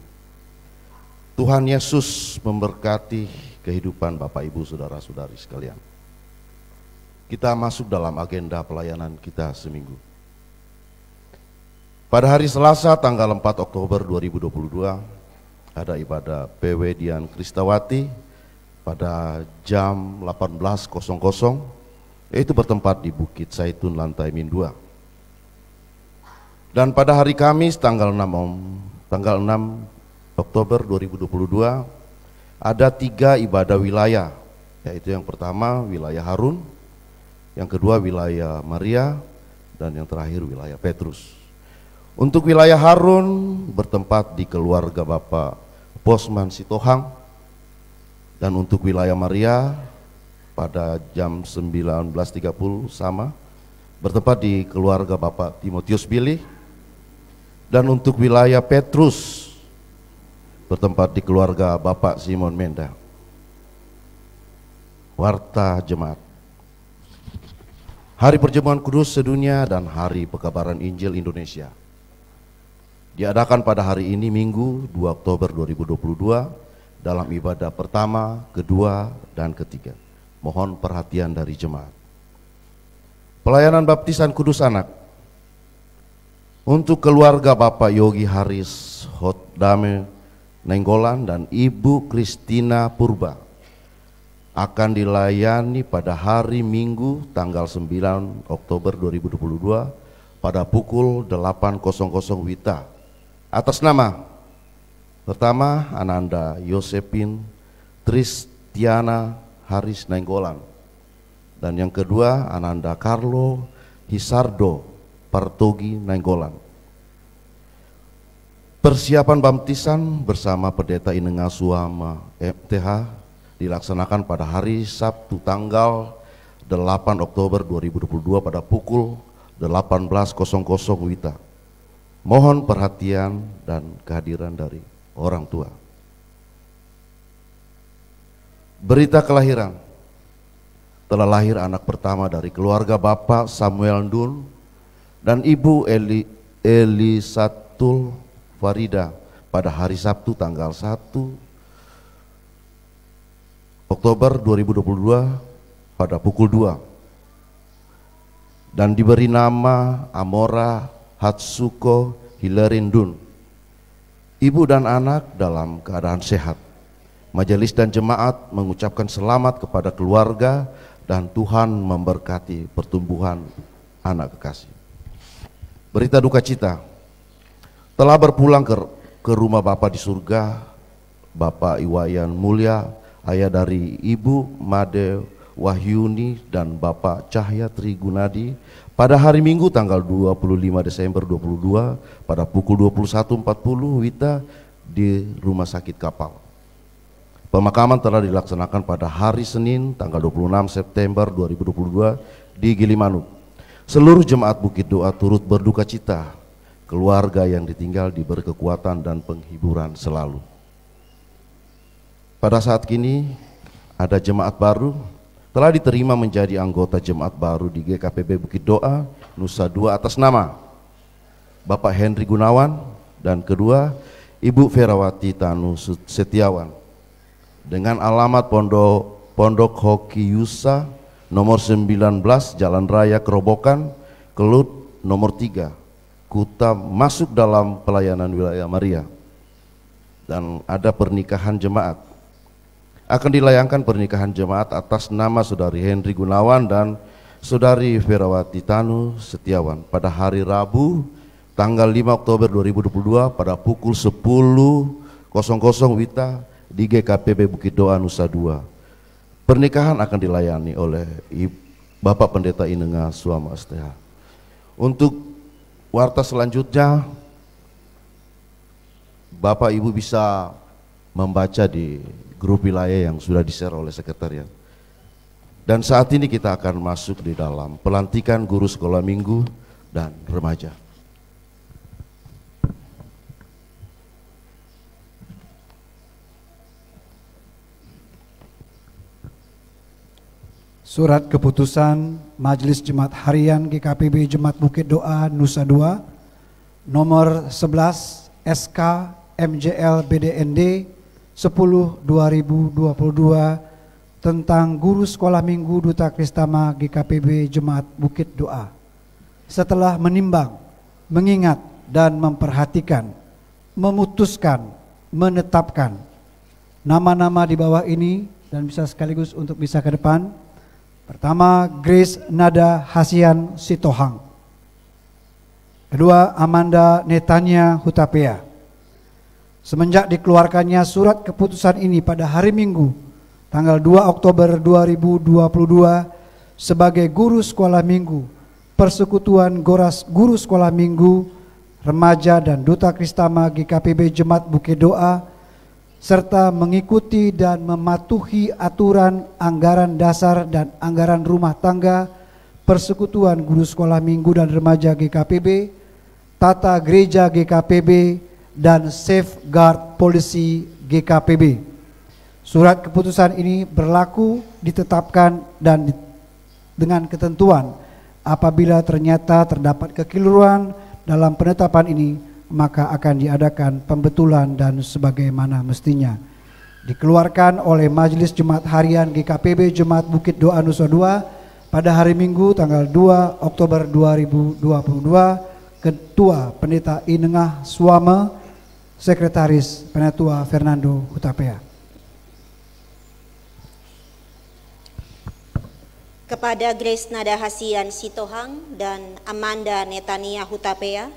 Tuhan Yesus memberkati kehidupan Bapak Ibu saudara-saudari sekalian. Kita masuk dalam agenda pelayanan kita seminggu. Pada hari Selasa tanggal 4 Oktober 2022 ada ibadah PW Dian Kristawati pada jam 18.00, yaitu bertempat di Bukit Zaitun lantai min 2. Dan pada hari Kamis tanggal 6 Oktober 2022 ada 3 ibadah wilayah, yaitu yang pertama wilayah Harun, yang kedua wilayah Maria, dan yang terakhir wilayah Petrus. Untuk wilayah Harun bertempat di keluarga Bapak Posman Sitohang, dan untuk wilayah Maria pada jam 19.30 sama bertempat di keluarga Bapak Timotius Billy, dan untuk wilayah Petrus bertempat di keluarga Bapak Simon Menda. Warta Jemaat. Hari Perjamuan Kudus Sedunia dan Hari Pekabaran Injil Indonesia diadakan pada hari ini Minggu 2 Oktober 2022 dalam ibadah pertama, kedua, dan ketiga. Mohon perhatian dari jemaat. Pelayanan baptisan kudus anak untuk keluarga Bapak Yogi Haris Hotdame Nenggolan dan Ibu Kristina Purba akan dilayani pada hari Minggu tanggal 9 Oktober 2022 pada pukul 8.00 WITA atas nama pertama Ananda Yosepin Tristiana Haris Nenggolan dan yang kedua Ananda Carlo Hisardo Partogi Nenggolan. Persiapan baptisan bersama Pendeta Inenga Suama MTH dilaksanakan pada hari Sabtu tanggal 8 Oktober 2022 pada pukul 18.00 WITA. Mohon perhatian dan kehadiran dari orang tua. Berita kelahiran. Telah lahir anak pertama dari keluarga Bapak Samuel Ndun dan Ibu Elisatul Farida pada hari Sabtu tanggal 1 Oktober 2022 pada pukul 2 dan diberi nama Amora Hatsuko Hilarindun. Ibu dan anak dalam keadaan sehat. Majelis dan jemaat mengucapkan selamat kepada keluarga dan Tuhan memberkati pertumbuhan anak kekasih. Berita duka cita. Telah berpulang ke rumah Bapa di surga Bapak Iwayan Mulia, ayah dari Ibu Made Wahyuni dan Bapak Cahya Trigunadi pada hari Minggu tanggal 25 Desember 2022 pada pukul 21.40 WITA di Rumah Sakit Kapal. Pemakaman telah dilaksanakan pada hari Senin tanggal 26 September 2022 di Gilimanuk. Seluruh jemaat Bukit Doa turut berduka cita. Keluarga yang ditinggal diberi kekuatan dan penghiburan selalu. Pada saat kini ada jemaat baru telah diterima menjadi anggota jemaat baru di GKPB Bukit Doa Nusa Dua atas nama Bapak Henry Gunawan dan kedua Ibu Ferawati Tanu Setiawan dengan alamat Pondok Hoki Yusa nomor 19 Jalan Raya Kerobokan Kelut nomor 3 Kuta masuk dalam pelayanan wilayah Maria. Dan ada pernikahan jemaat. Akan dilayangkan pernikahan jemaat atas nama Saudari Henry Gunawan dan Saudari Ferawati Tanu Setiawan pada hari Rabu tanggal 5 Oktober 2022 pada pukul 10.00 WITA di GKPB Bukit Doa Nusa Dua. Pernikahan akan dilayani oleh Bapak Pendeta Inenga Suama STH. Untuk warta selanjutnya Bapak Ibu bisa membaca di grup wilayah yang sudah di-share oleh sekretariat. Dan saat ini kita akan masuk di dalam pelantikan guru sekolah minggu dan remaja. Surat keputusan Majelis Jemaat Harian GKPB Jemaat Bukit Doa Nusa Dua nomor 11 SK MJL BDND 10/2022 tentang guru sekolah minggu Duta Kristama GKPB Jemaat Bukit Doa. Setelah menimbang, mengingat dan memperhatikan, memutuskan, menetapkan nama-nama di bawah ini dan bisa sekaligus untuk bisa ke depan. Pertama, Grace Nada Hasian Sitohang. Kedua, Amanda Netanya Hutapea. Semenjak dikeluarkannya surat keputusan ini pada hari Minggu tanggal 2 Oktober 2022 sebagai guru sekolah minggu Persekutuan Goras Guru Sekolah Minggu Remaja dan Duta Kristama GKPB Jemaat Bukit Doa serta mengikuti dan mematuhi aturan anggaran dasar dan anggaran rumah tangga Persekutuan Guru Sekolah Minggu dan Remaja GKPB, Tata Gereja GKPB dan Safeguard Policy GKPB. Surat keputusan ini berlaku ditetapkan dan dengan ketentuan apabila ternyata terdapat kekeliruan dalam penetapan ini, maka akan diadakan pembetulan dan sebagaimana mestinya. Dikeluarkan oleh Majelis Jemaat Harian GKPB Jemaat Bukit Doa Nusa Dua pada hari Minggu tanggal 2 Oktober 2022. Ketua Pendeta Inengah Suame, Sekretaris Penatua Fernando Hutapea. Kepada Grace Nada Hasian Sitohang dan Amanda Netania Hutapea,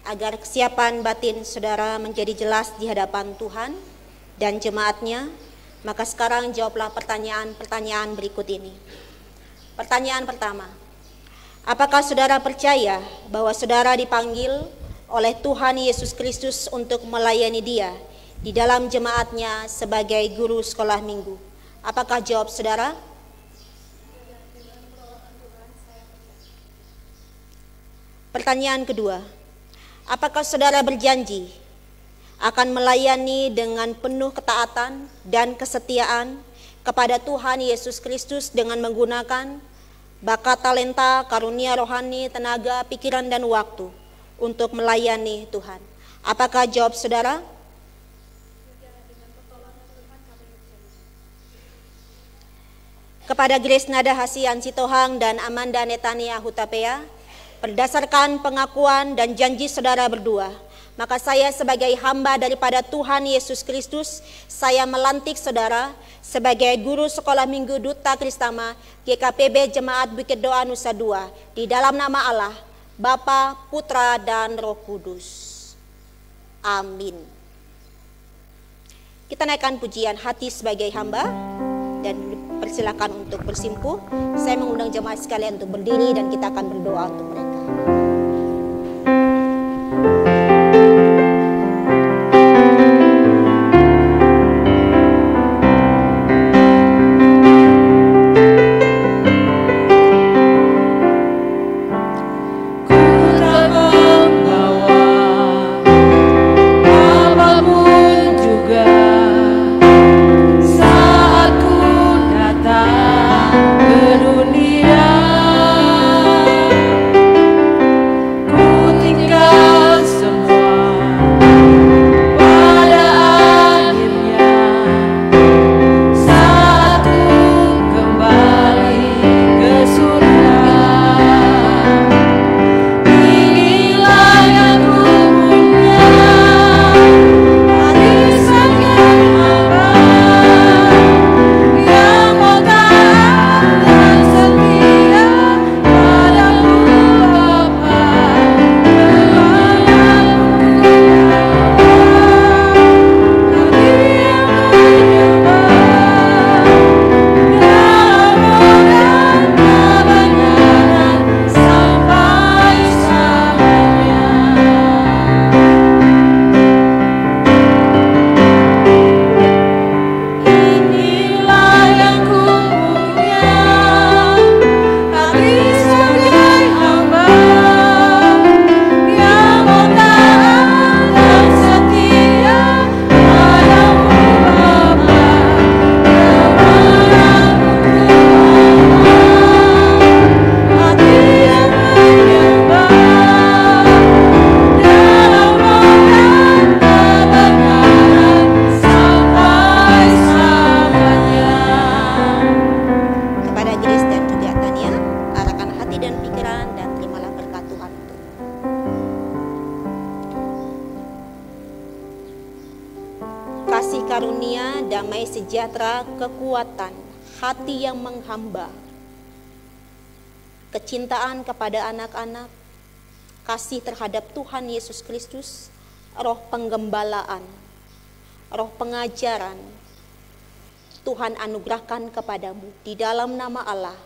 agar kesiapan batin saudara menjadi jelas di hadapan Tuhan dan jemaatnya, maka sekarang jawablah pertanyaan-pertanyaan berikut ini. Pertanyaan pertama, apakah saudara percaya bahwa saudara dipanggil oleh Tuhan Yesus Kristus untuk melayani Dia di dalam jemaatnya sebagai guru sekolah minggu? Apakah jawab saudara? Pertanyaan kedua, apakah saudara berjanji akan melayani dengan penuh ketaatan dan kesetiaan kepada Tuhan Yesus Kristus dengan menggunakan bakat, talenta, karunia rohani, tenaga, pikiran, dan waktu untuk melayani Tuhan? Apakah jawab saudara? Kepada Grace Nada Hasian Sitohang dan Amanda Netania Hutapea, berdasarkan pengakuan dan janji saudara berdua, maka saya sebagai hamba daripada Tuhan Yesus Kristus, saya melantik saudara sebagai guru sekolah minggu Duta Kristama GKPB Jemaat Bukit Doa Nusa Dua di dalam nama Allah, Bapa, Putra, dan Roh Kudus. Amin. Kita naikkan pujian hati sebagai hamba dan persilakan untuk bersimpuh. Saya mengundang jemaat sekalian untuk berdiri dan kita akan berdoa untuk mereka. karunia, damai sejahtera, kekuatan, hati yang menghamba, kecintaan kepada anak-anak, kasih terhadap Tuhan Yesus Kristus, roh penggembalaan, roh pengajaran, Tuhan anugerahkan kepadamu di dalam nama Allah,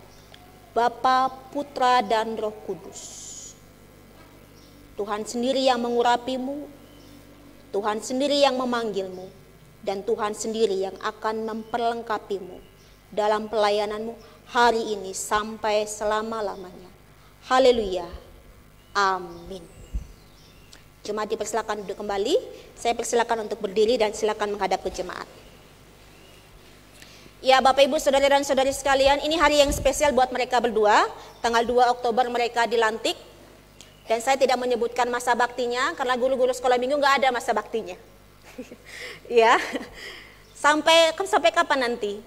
Bapa, Putra, dan Roh Kudus. Tuhan sendiri yang mengurapimu, Tuhan sendiri yang memanggilmu, dan Tuhan sendiri yang akan memperlengkapimu dalam pelayananmu hari ini sampai selama-lamanya. Haleluya. Amin. Jemaat dipersilakan duduk kembali. Saya persilakan untuk berdiri dan silakan menghadap ke jemaat. Ya Bapak Ibu Saudara dan Saudari sekalian, ini hari yang spesial buat mereka berdua. Tanggal 2 Oktober mereka dilantik. Dan saya tidak menyebutkan masa baktinya karena guru-guru sekolah minggu nggak ada masa baktinya. Ya. Sampai kapan nanti?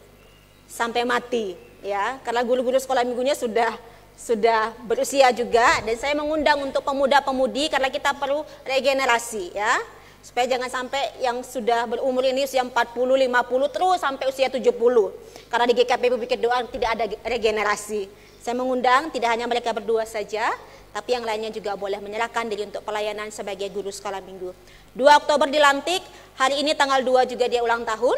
Sampai mati, ya. Karena guru-guru sekolah minggunya sudah berusia juga, dan saya mengundang untuk pemuda-pemudi karena kita perlu regenerasi, ya. Supaya jangan sampai yang sudah berumur ini usia 40, 50 terus sampai usia 70. Karena di GKP Bukit Doa tidak ada regenerasi. Saya mengundang tidak hanya mereka berdua saja, tapi yang lainnya juga boleh menyerahkan diri untuk pelayanan sebagai guru sekolah minggu. 2 Oktober dilantik, hari ini tanggal 2 juga dia ulang tahun,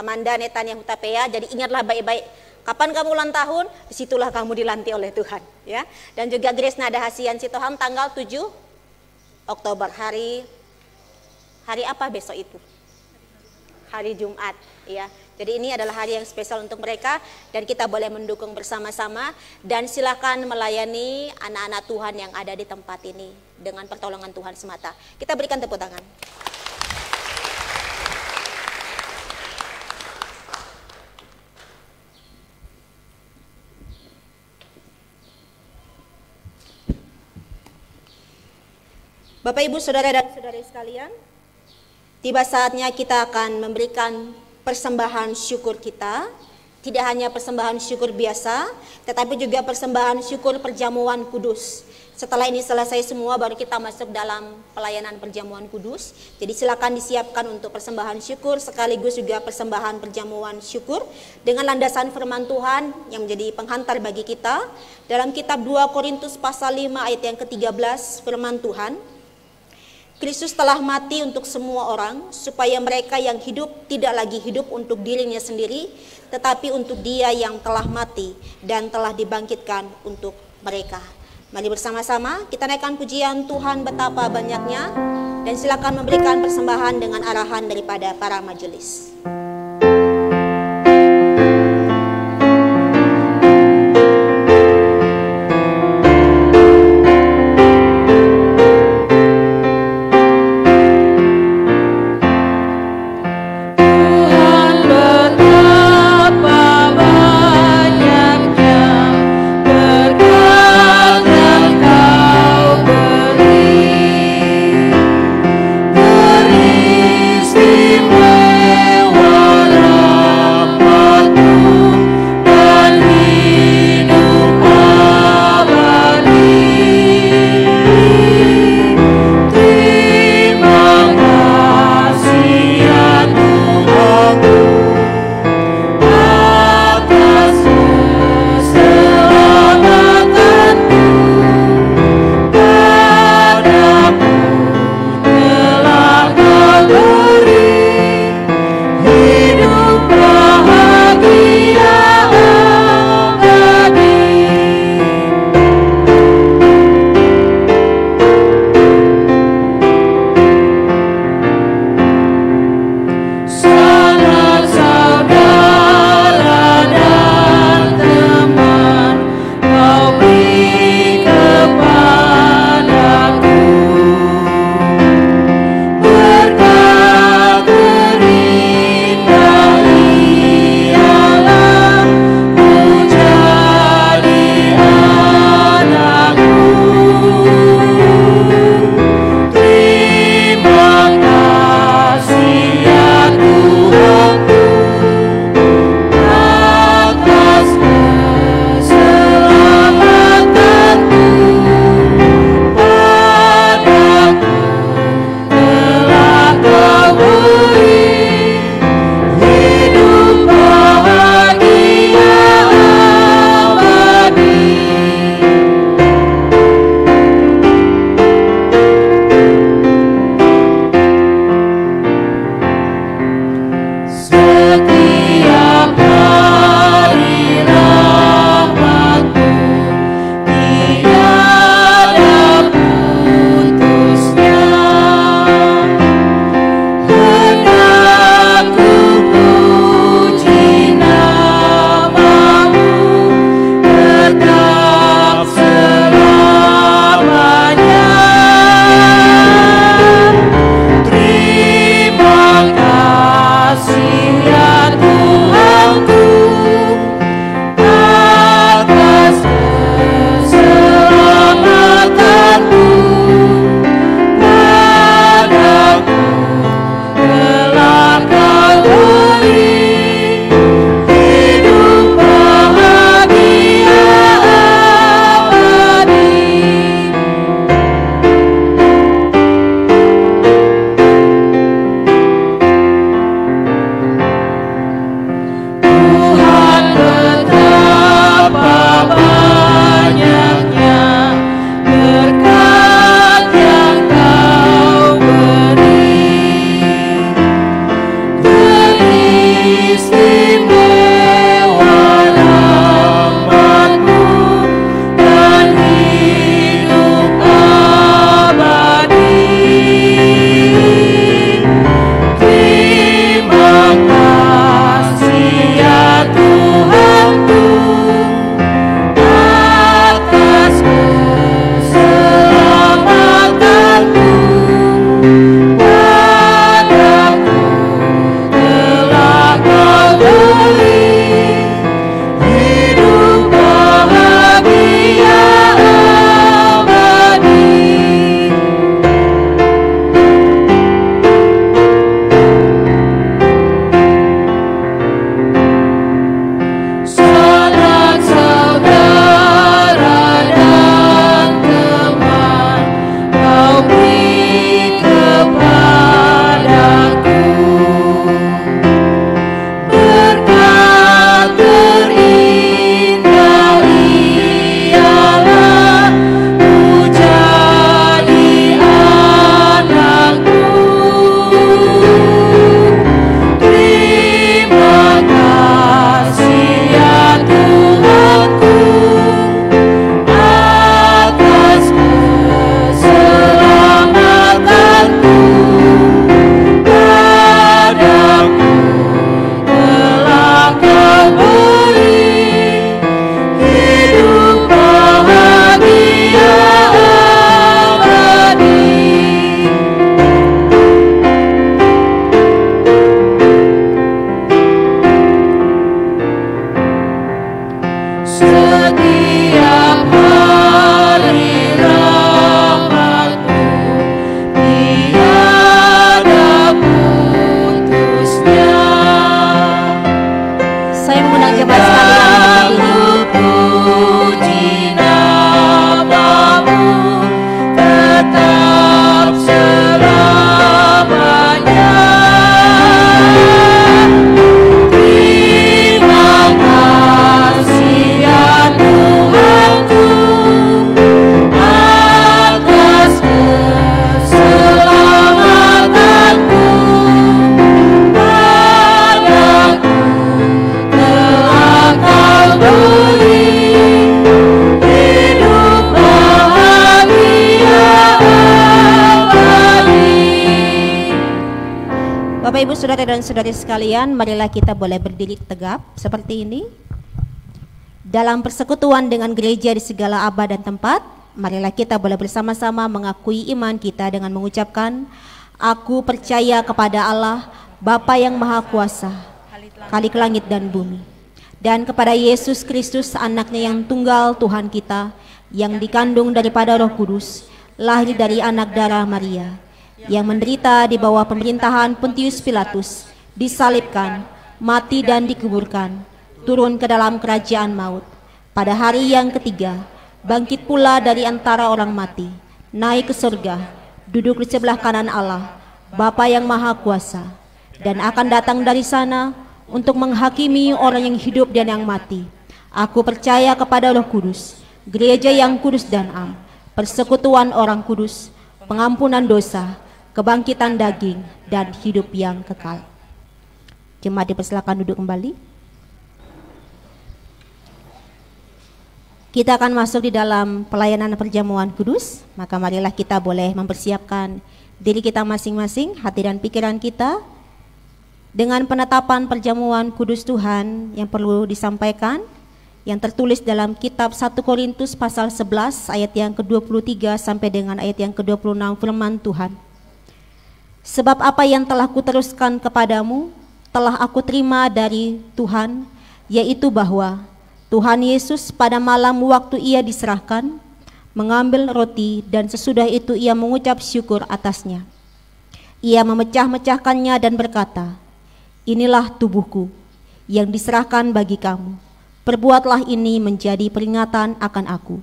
Amanda Netanya Hutapea. Jadi ingatlah baik-baik, kapan kamu ulang tahun, disitulah kamu dilantik oleh Tuhan, ya. Dan juga Grace Nada Hasian Sitohang tanggal 7 Oktober, hari apa besok itu? Hari Jumat, ya. Jadi ini adalah hari yang spesial untuk mereka dan kita boleh mendukung bersama-sama, dan silakan melayani anak-anak Tuhan yang ada di tempat ini dengan pertolongan Tuhan semata. Kita berikan tepuk tangan. Bapak Ibu Saudara dan Saudari sekalian, tiba saatnya kita akan memberikan persembahan syukur kita. Tidak hanya persembahan syukur biasa, tetapi juga persembahan syukur perjamuan kudus. Setelah ini selesai semua, baru kita masuk dalam pelayanan perjamuan kudus. Jadi silakan disiapkan untuk persembahan syukur, sekaligus juga persembahan perjamuan syukur dengan landasan firman Tuhan yang menjadi penghantar bagi kita. Dalam kitab 2 Korintus pasal 5 ayat yang ke-13, firman Tuhan, Kristus telah mati untuk semua orang, supaya mereka yang hidup tidak lagi hidup untuk dirinya sendiri, tetapi untuk Dia yang telah mati dan telah dibangkitkan untuk mereka. Mari bersama-sama kita naikkan pujian Tuhan betapa banyaknya, dan silakan memberikan persembahan dengan arahan daripada para majelis. Istimewa Bapak, Ibu, Saudara dan Saudari sekalian, marilah kita boleh berdiri tegap seperti ini. Dalam persekutuan dengan gereja di segala abad dan tempat, marilah kita boleh bersama-sama mengakui iman kita dengan mengucapkan, aku percaya kepada Allah, Bapa yang Maha Kuasa, Khalik langit dan bumi, dan kepada Yesus Kristus, anaknya yang tunggal Tuhan kita, yang dikandung daripada Roh Kudus, lahir dari anak darah Maria, yang menderita di bawah pemerintahan Pontius Pilatus, disalibkan, mati dan dikuburkan, turun ke dalam kerajaan maut. Pada hari yang ketiga, bangkit pula dari antara orang mati, naik ke surga, duduk di sebelah kanan Allah, Bapa yang Maha Kuasa, dan akan datang dari sana untuk menghakimi orang yang hidup dan yang mati. Aku percaya kepada Roh Kudus, gereja yang kudus dan am, persekutuan orang kudus, pengampunan dosa, kebangkitan daging, dan hidup yang kekal. Jemaat dipersilakan duduk kembali. Kita akan masuk di dalam pelayanan perjamuan kudus, maka marilah kita boleh mempersiapkan diri kita masing-masing, hati dan pikiran kita, dengan penetapan perjamuan kudus Tuhan yang perlu disampaikan, yang tertulis dalam kitab 1 Korintus pasal 11 ayat yang ke-23 sampai dengan ayat yang ke-26, firman Tuhan. Sebab apa yang telah kuteruskan kepadamu, telah aku terima dari Tuhan, yaitu bahwa Tuhan Yesus pada malam waktu ia diserahkan, mengambil roti dan sesudah itu ia mengucap syukur atasnya. Ia memecah-mecahkannya dan berkata, inilah tubuhku yang diserahkan bagi kamu. Perbuatlah ini menjadi peringatan akan aku.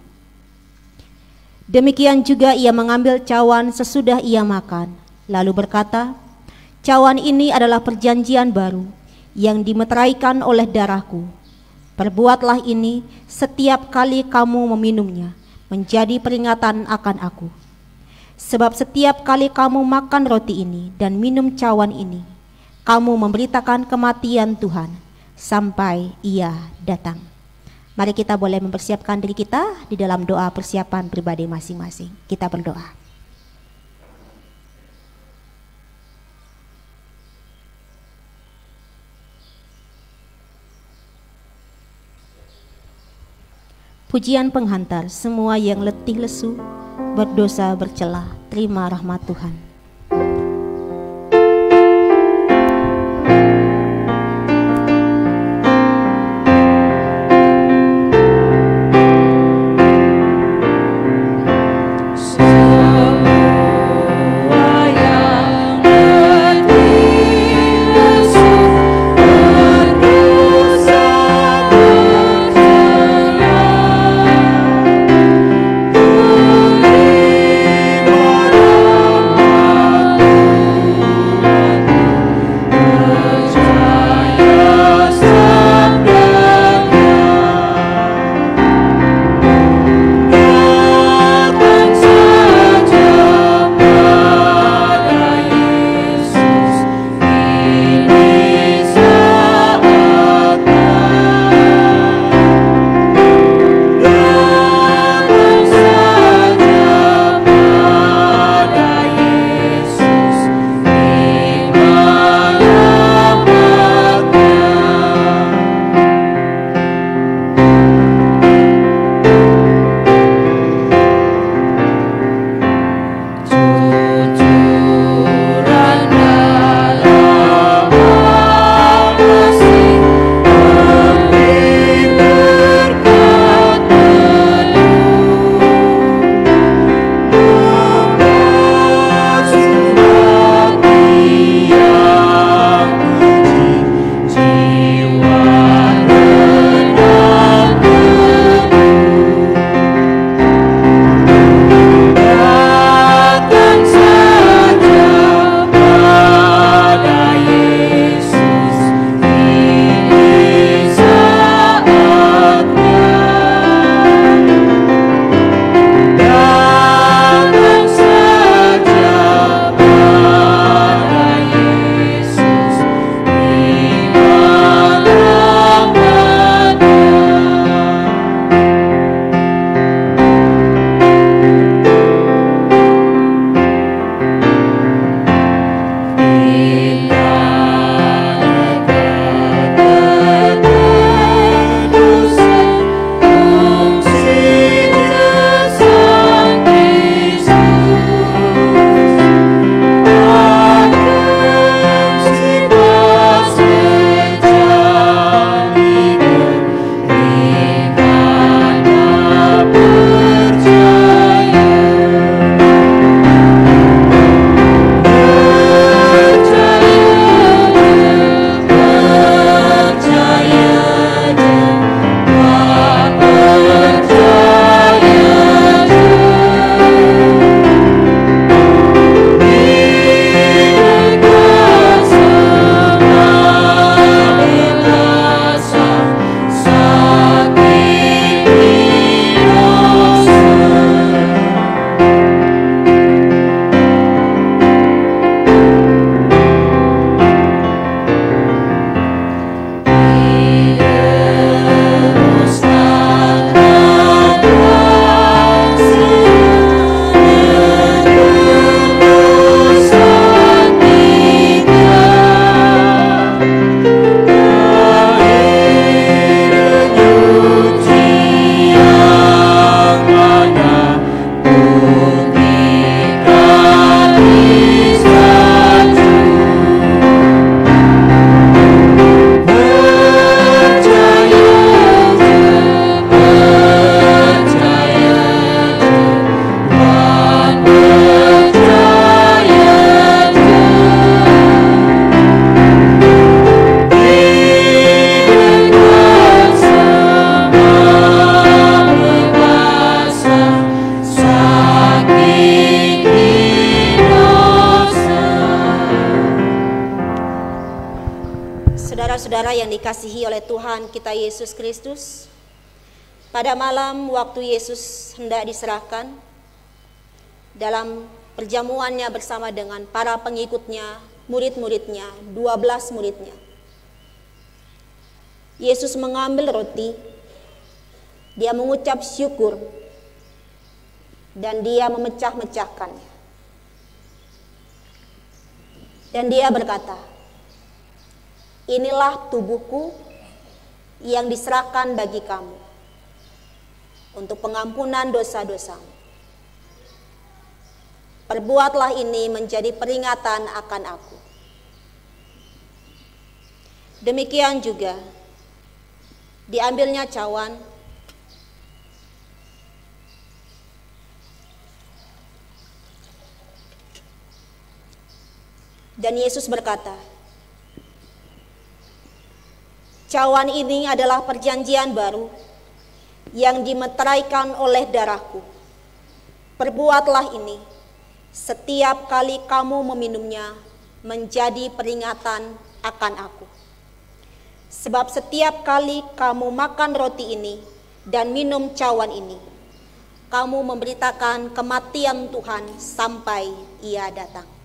Demikian juga ia mengambil cawan sesudah ia makan, lalu berkata, cawan ini adalah perjanjian baru yang dimeteraikan oleh darahku. Perbuatlah ini setiap kali kamu meminumnya, menjadi peringatan akan aku. Sebab setiap kali kamu makan roti ini dan minum cawan ini, kamu memberitakan kematian Tuhan sampai ia datang. Mari kita boleh mempersiapkan diri kita di dalam doa persiapan pribadi masing-masing. Kita berdoa. Pujian penghantar, semua yang letih lesu, berdosa bercela, terima rahmat Tuhan. Terima saudara yang dikasihi oleh Tuhan kita Yesus Kristus, pada malam waktu Yesus hendak diserahkan, dalam perjamuannya bersama dengan para pengikutnya, murid-muridnya, 12 muridnya, Yesus mengambil roti, dia mengucap syukur, dan dia memecah-mecahkannya. Dan dia berkata, inilah tubuhku yang diserahkan bagi kamu untuk pengampunan dosa-dosamu. Perbuatlah ini menjadi peringatan akan aku. Demikian juga diambilnya cawan, dan Yesus berkata, cawan ini adalah perjanjian baru yang dimeteraikan oleh darahku. Perbuatlah ini setiap kali kamu meminumnya menjadi peringatan akan aku. Sebab setiap kali kamu makan roti ini dan minum cawan ini, kamu memberitakan kematian Tuhan sampai Ia datang.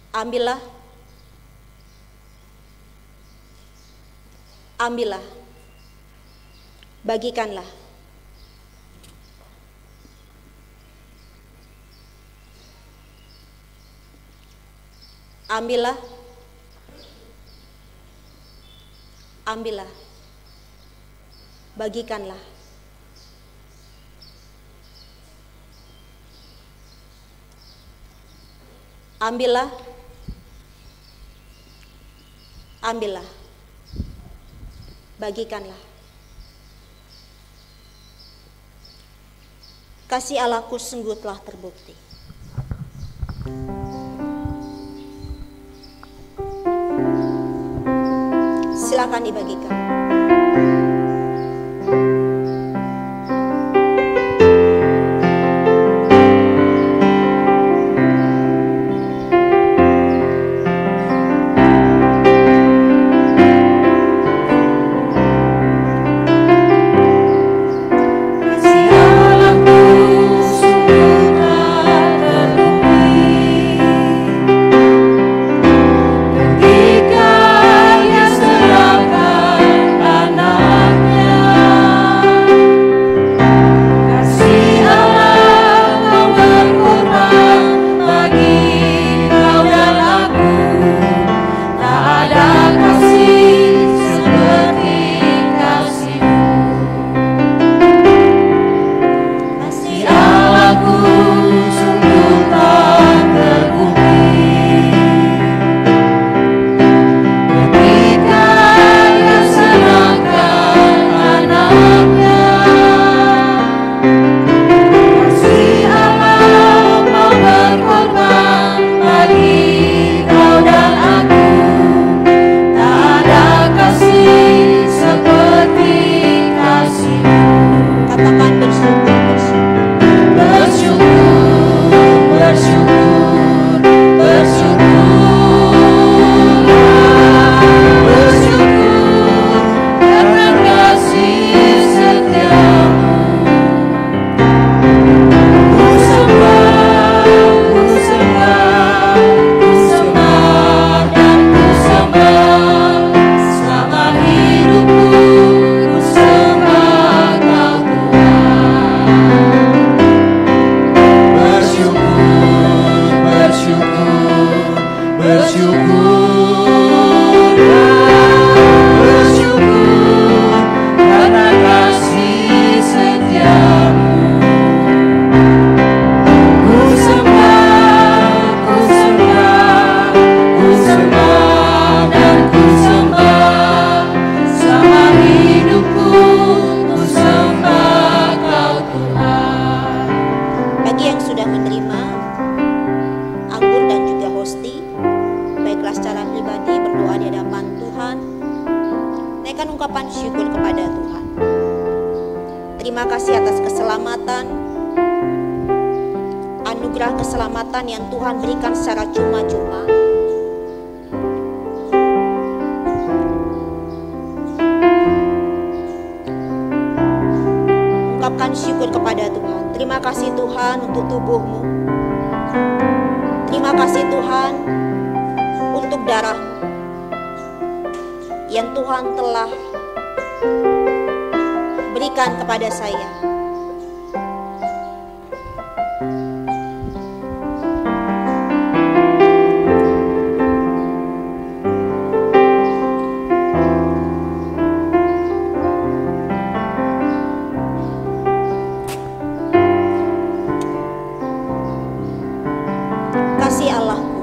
Ambillah, ambillah, bagikanlah. Ambillah, ambillah, bagikanlah. Ambillah, ambillah, bagikanlah. Kasih Allahku sungguh telah terbukti. Silakan dibagikan. terima kasih atas keselamatan, anugerah keselamatan yang Tuhan berikan secara cuma-cuma. Ungkapkan syukur kepada Tuhan. Terima kasih Tuhan untuk tubuhmu. Terima kasih Tuhan untuk darahmu yang Tuhan telah berikan kepada saya. Kasih Allahku,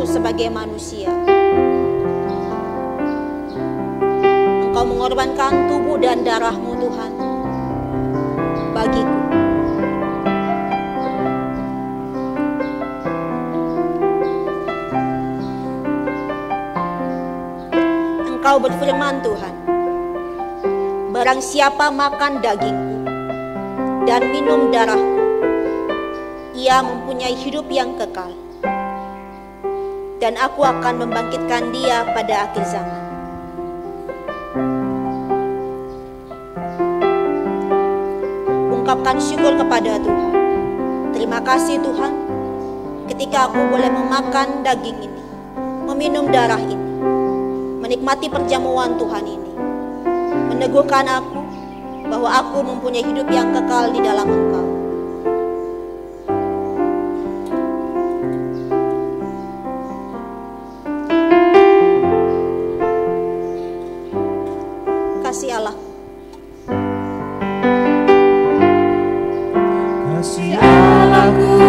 sebagai manusia. Engkau mengorbankan tubuh dan darahmu Tuhan bagiku. Engkau berfirman Tuhan, barang siapa makan dagingku dan minum darahku, ia mempunyai hidup yang kekal, dan aku akan membangkitkan dia pada akhir zaman. Ungkapkan syukur kepada Tuhan. Terima kasih Tuhan, ketika aku boleh memakan daging ini, meminum darah ini, menikmati perjamuan Tuhan ini, meneguhkan aku bahwa aku mempunyai hidup yang kekal di dalam Engkau. Kasih Allah. Kasih Allahku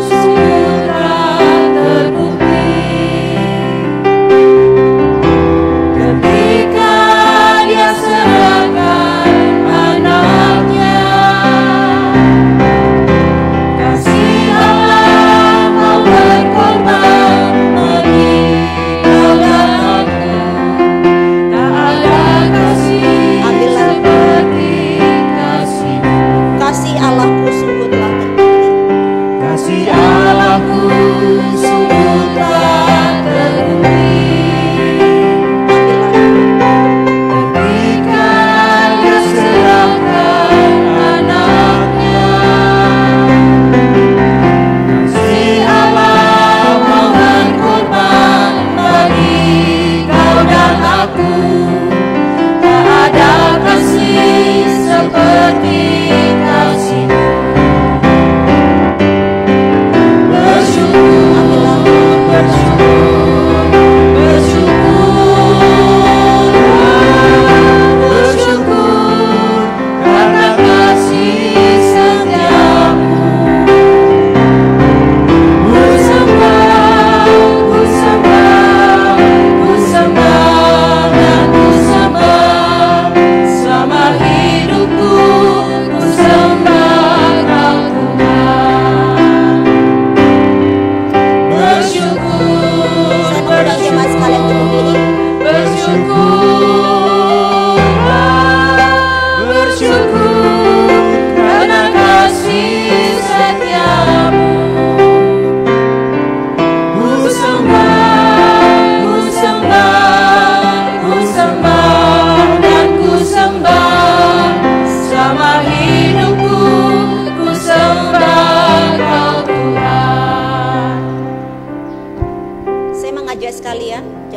sungguh terbukti ketika Dia serahkan anaknya.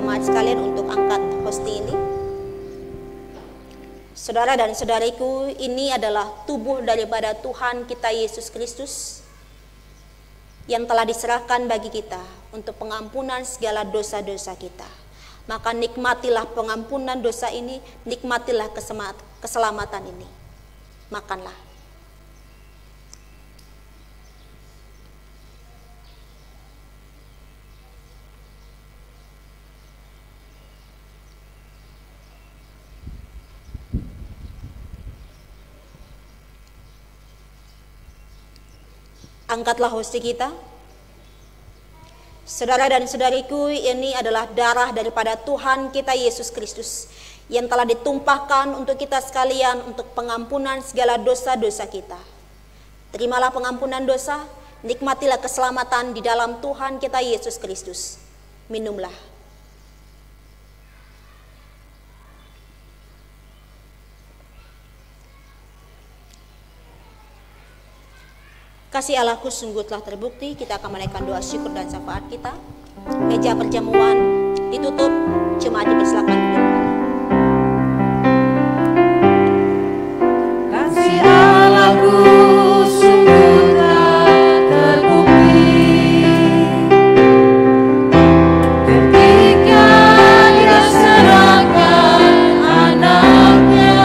jemaat sekalian untuk angkat hosti ini. Saudara dan saudariku, ini adalah tubuh daripada Tuhan kita Yesus Kristus yang telah diserahkan bagi kita untuk pengampunan segala dosa-dosa kita. Maka nikmatilah pengampunan dosa ini, nikmatilah keselamatan ini. Makanlah. Angkatlah hosti kita. Saudara dan saudariku, ini adalah darah daripada Tuhan kita Yesus Kristus yang telah ditumpahkan untuk kita sekalian untuk pengampunan segala dosa-dosa kita. Terimalah pengampunan dosa, nikmatilah keselamatan di dalam Tuhan kita Yesus Kristus. Minumlah. Kasih Allahku sungguh telah terbukti. Kita akan menaikkan doa syukur dan syafaat kita. Meja perjamuan ditutup, jemaat dipersilakan duduk. Kasih Allahku sungguh telah terbukti ketika Dia serahkan anaknya.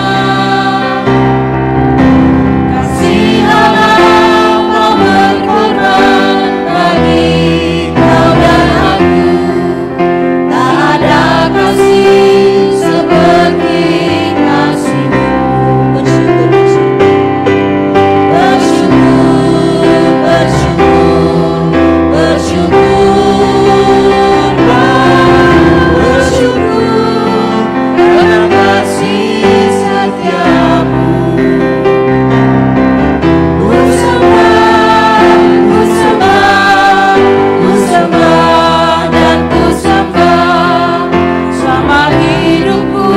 Kasih Allah berkorban bagi kau dan aku. Tak ada kasih seperti kasih-Mu. Bersyukur, karena kasih setiamu. Ku sembah dan ku sembah, selama hidupku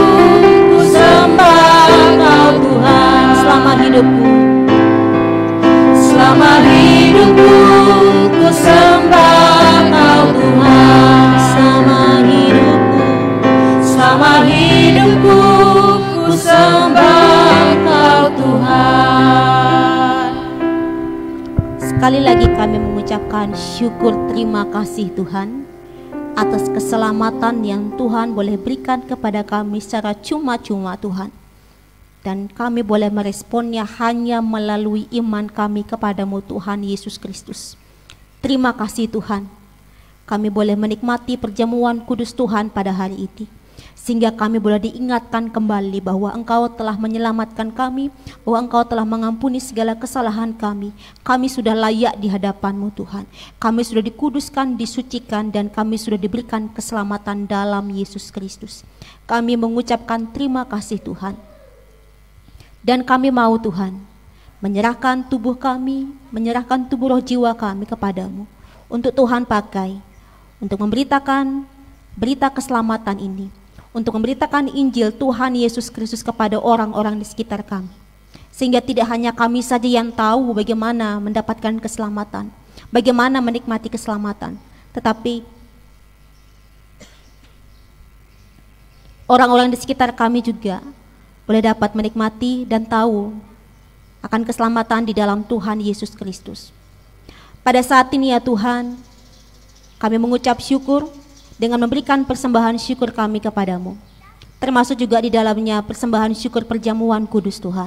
ku sembah Kau Tuhan. Selama hidupku, Selama hidupku ku sembah Kau Tuhan. Selama hidupku ku sembah Kau Tuhan. sekali lagi kami mengucapkan syukur terima kasih Tuhan atas keselamatan yang Tuhan boleh berikan kepada kami secara cuma-cuma Tuhan. Dan kami boleh meresponnya hanya melalui iman kami kepadamu Tuhan Yesus Kristus. Terima kasih Tuhan. Kami boleh menikmati perjamuan kudus Tuhan pada hari ini. Sehingga kami boleh diingatkan kembali bahwa Engkau telah menyelamatkan kami, bahwa Engkau telah mengampuni segala kesalahan kami. Kami sudah layak di hadapan-Mu Tuhan. Kami sudah dikuduskan, disucikan, dan kami sudah diberikan keselamatan dalam Yesus Kristus. Kami mengucapkan terima kasih Tuhan. Dan kami mau Tuhan menyerahkan tubuh kami, menyerahkan tubuh roh jiwa kami kepadamu. Untuk Tuhan pakai, untuk memberitakan berita keselamatan ini. Untuk memberitakan Injil Tuhan Yesus Kristus kepada orang-orang di sekitar kami. Sehingga tidak hanya kami saja yang tahu bagaimana mendapatkan keselamatan, bagaimana menikmati keselamatan, tetapi orang-orang di sekitar kami juga boleh dapat menikmati dan tahu akan keselamatan di dalam Tuhan Yesus Kristus. Pada saat ini ya Tuhan, kami mengucap syukur dengan memberikan persembahan syukur kami kepadamu. Termasuk juga di dalamnya persembahan syukur perjamuan kudus Tuhan.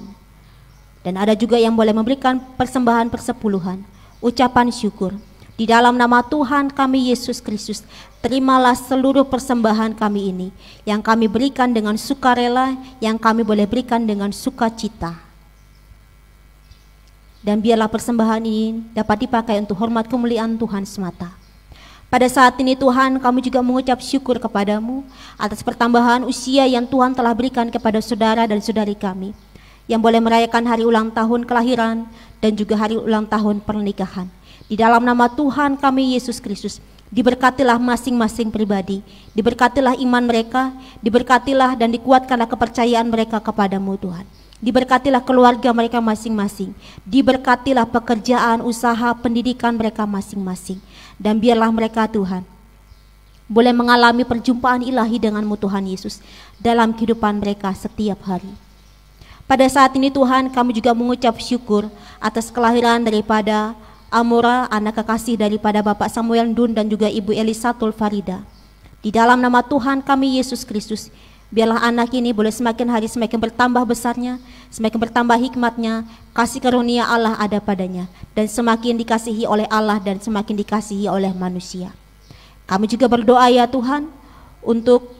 Dan ada juga yang boleh memberikan persembahan persepuluhan, ucapan syukur. Di dalam nama Tuhan kami Yesus Kristus, terimalah seluruh persembahan kami ini, yang kami berikan dengan sukarela, yang kami boleh berikan dengan sukacita. Dan biarlah persembahan ini dapat dipakai untuk hormat kemuliaan Tuhan semata. Pada saat ini Tuhan, kami juga mengucap syukur kepadamu atas pertambahan usia yang Tuhan telah berikan kepada saudara dan saudari kami, yang boleh merayakan hari ulang tahun kelahiran dan juga hari ulang tahun pernikahan. Di dalam nama Tuhan kami Yesus Kristus, diberkatilah masing-masing pribadi, diberkatilah iman mereka, diberkatilah dan dikuatkanlah kepercayaan mereka kepadamu Tuhan. Diberkatilah keluarga mereka masing-masing, diberkatilah pekerjaan, usaha, pendidikan mereka masing-masing. Dan biarlah mereka Tuhan boleh mengalami perjumpaan ilahi denganmu Tuhan Yesus dalam kehidupan mereka setiap hari. Pada saat ini Tuhan, kami juga mengucap syukur atas kelahiran daripada Amora, anak kekasih daripada Bapak Samuel Dun dan juga Ibu Elisatul Farida. Di dalam nama Tuhan kami Yesus Kristus, biarlah anak ini boleh semakin hari semakin bertambah besarnya, semakin bertambah hikmatnya, kasih karunia Allah ada padanya, dan semakin dikasihi oleh Allah dan semakin dikasihi oleh manusia. Kami juga berdoa ya Tuhan untuk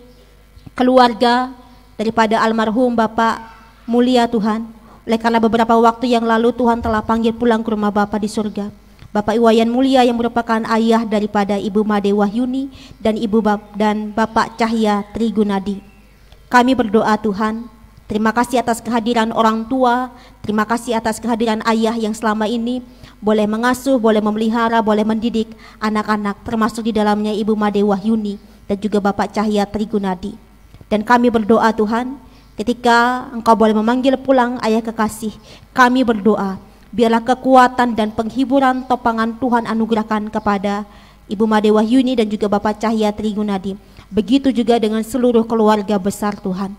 keluarga daripada almarhum Bapak Mulia Tuhan. Oleh karena beberapa waktu yang lalu Tuhan telah panggil pulang ke rumah Bapak di surga, Bapak Iwayan Mulia yang merupakan ayah daripada Ibu Made Wahyuni dan Bapak Cahya Trigunadi. Kami berdoa Tuhan, terima kasih atas kehadiran orang tua, terima kasih atas kehadiran ayah yang selama ini boleh mengasuh, boleh memelihara, boleh mendidik anak-anak, termasuk di dalamnya Ibu Made Wahyuni dan juga Bapak Cahya Trigunadi. Dan kami berdoa Tuhan, ketika Engkau boleh memanggil pulang ayah kekasih, kami berdoa, biarlah kekuatan dan penghiburan topangan Tuhan anugerahkan kepada Ibu Made Wahyuni dan juga Bapak Cahya Trigunadi. Begitu juga dengan seluruh keluarga besar Tuhan.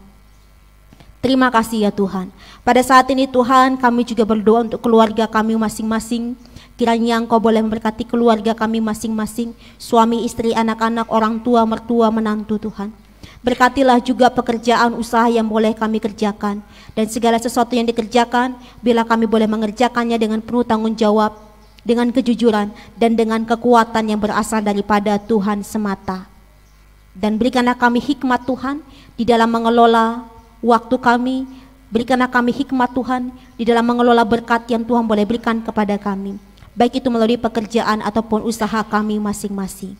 Terima kasih ya Tuhan. Pada saat ini Tuhan, kami juga berdoa untuk keluarga kami masing-masing. Kiranya Engkau boleh memberkati keluarga kami masing-masing, suami, istri, anak-anak, orang tua, mertua, menantu Tuhan. Berkatilah juga pekerjaan usaha yang boleh kami kerjakan, dan segala sesuatu yang dikerjakan, bila kami boleh mengerjakannya dengan penuh tanggung jawab, dengan kejujuran, dan dengan kekuatan yang berasal daripada Tuhan semata. Dan berikanlah kami hikmat Tuhan di dalam mengelola waktu kami, berikanlah kami hikmat Tuhan di dalam mengelola berkat yang Tuhan boleh berikan kepada kami, baik itu melalui pekerjaan ataupun usaha kami masing-masing.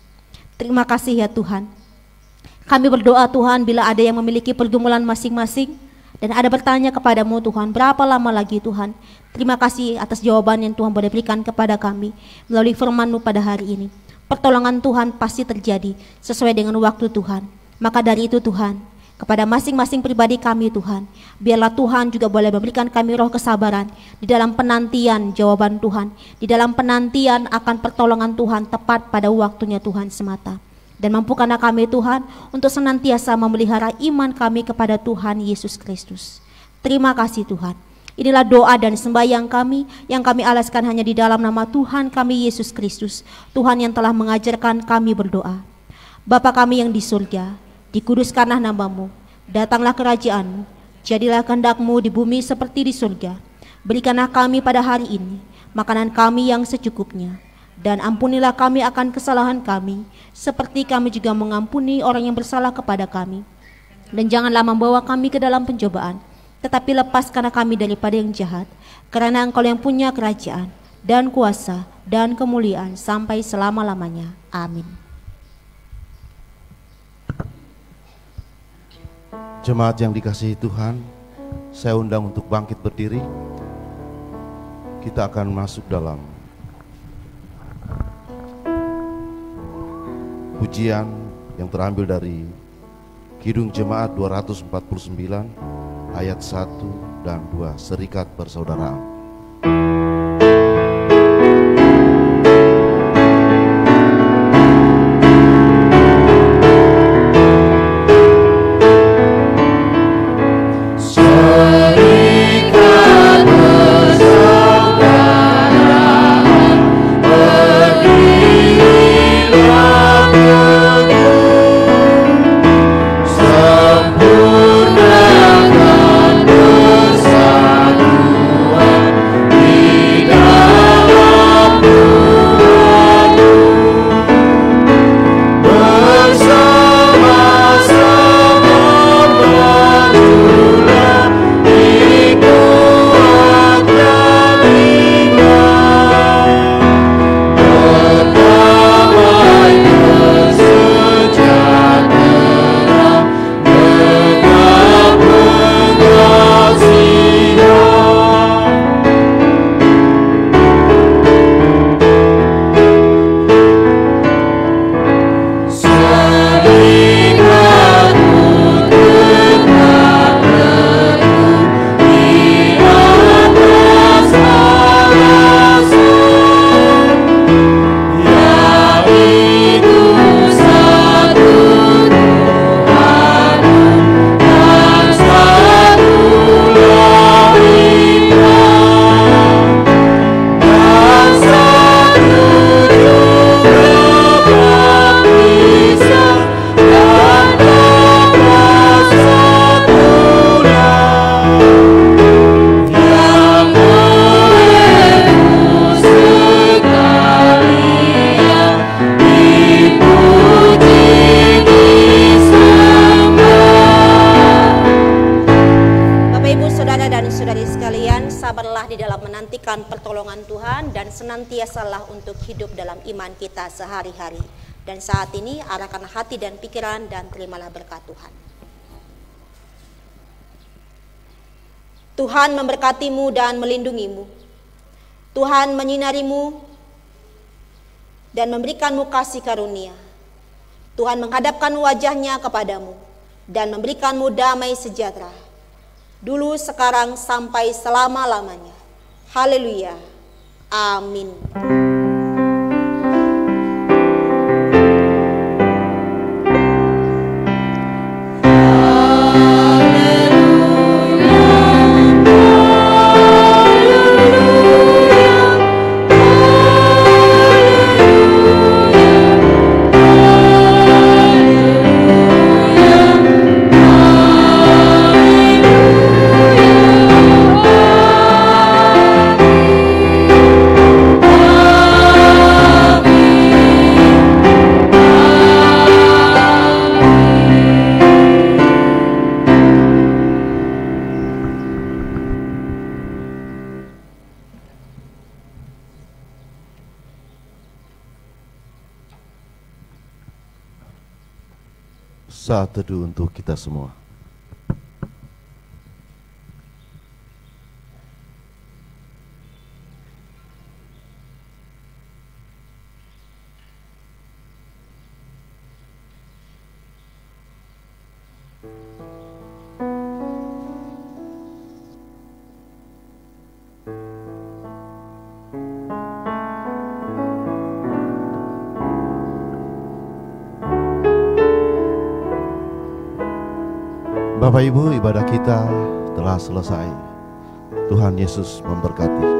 Terima kasih ya Tuhan. Kami berdoa Tuhan, bila ada yang memiliki pergumulan masing-masing dan ada bertanya kepadamu Tuhan, berapa lama lagi Tuhan? Terima kasih atas jawaban yang Tuhan boleh berikan kepada kami melalui firman-Mu pada hari ini. Pertolongan Tuhan pasti terjadi sesuai dengan waktu Tuhan. Maka dari itu Tuhan, kepada masing-masing pribadi kami Tuhan, biarlah Tuhan juga boleh memberikan kami roh kesabaran di dalam penantian jawaban Tuhan, di dalam penantian akan pertolongan Tuhan tepat pada waktunya Tuhan semata. Dan mampukanlah kami Tuhan untuk senantiasa memelihara iman kami kepada Tuhan Yesus Kristus. Terima kasih Tuhan. Inilah doa dan sembahyang kami yang kami alaskan hanya di dalam nama Tuhan kami Yesus Kristus, Tuhan yang telah mengajarkan kami berdoa. Bapa kami yang di surga, dikuduskanlah nama-Mu, datanglah kerajaan-Mu, jadilah kehendak-Mu di bumi seperti di surga. Berikanlah kami pada hari ini makanan kami yang secukupnya, dan ampunilah kami akan kesalahan kami, seperti kami juga mengampuni orang yang bersalah kepada kami. Dan janganlah membawa kami ke dalam pencobaan, tetapi lepaskanlah kami daripada yang jahat, karena Engkau yang punya kerajaan, dan kuasa, dan kemuliaan, sampai selama-lamanya. Amin. Jemaat yang dikasihi Tuhan, saya undang untuk bangkit berdiri. Kita akan masuk dalam pujian yang terambil dari Kidung Jemaat 249 ayat 1 dan 2, Serikat Persaudaraan. Sempurnakan persatuan senantiasalah untuk hidup dalam iman kita sehari-hari. Dan saat ini arahkanlah hati dan pikiran dan terimalah berkat Tuhan. Tuhan memberkatimu dan melindungimu. Tuhan menyinarimu dan memberikanmu kasih karunia. Tuhan menghadapkan wajahnya kepadamu dan memberikanmu damai sejahtera. Dulu, sekarang, sampai selama-lamanya. Haleluya. Amin. Saat teduh untuk kita semua. Bapak Ibu, ibadah kita telah selesai. Tuhan Yesus memberkati.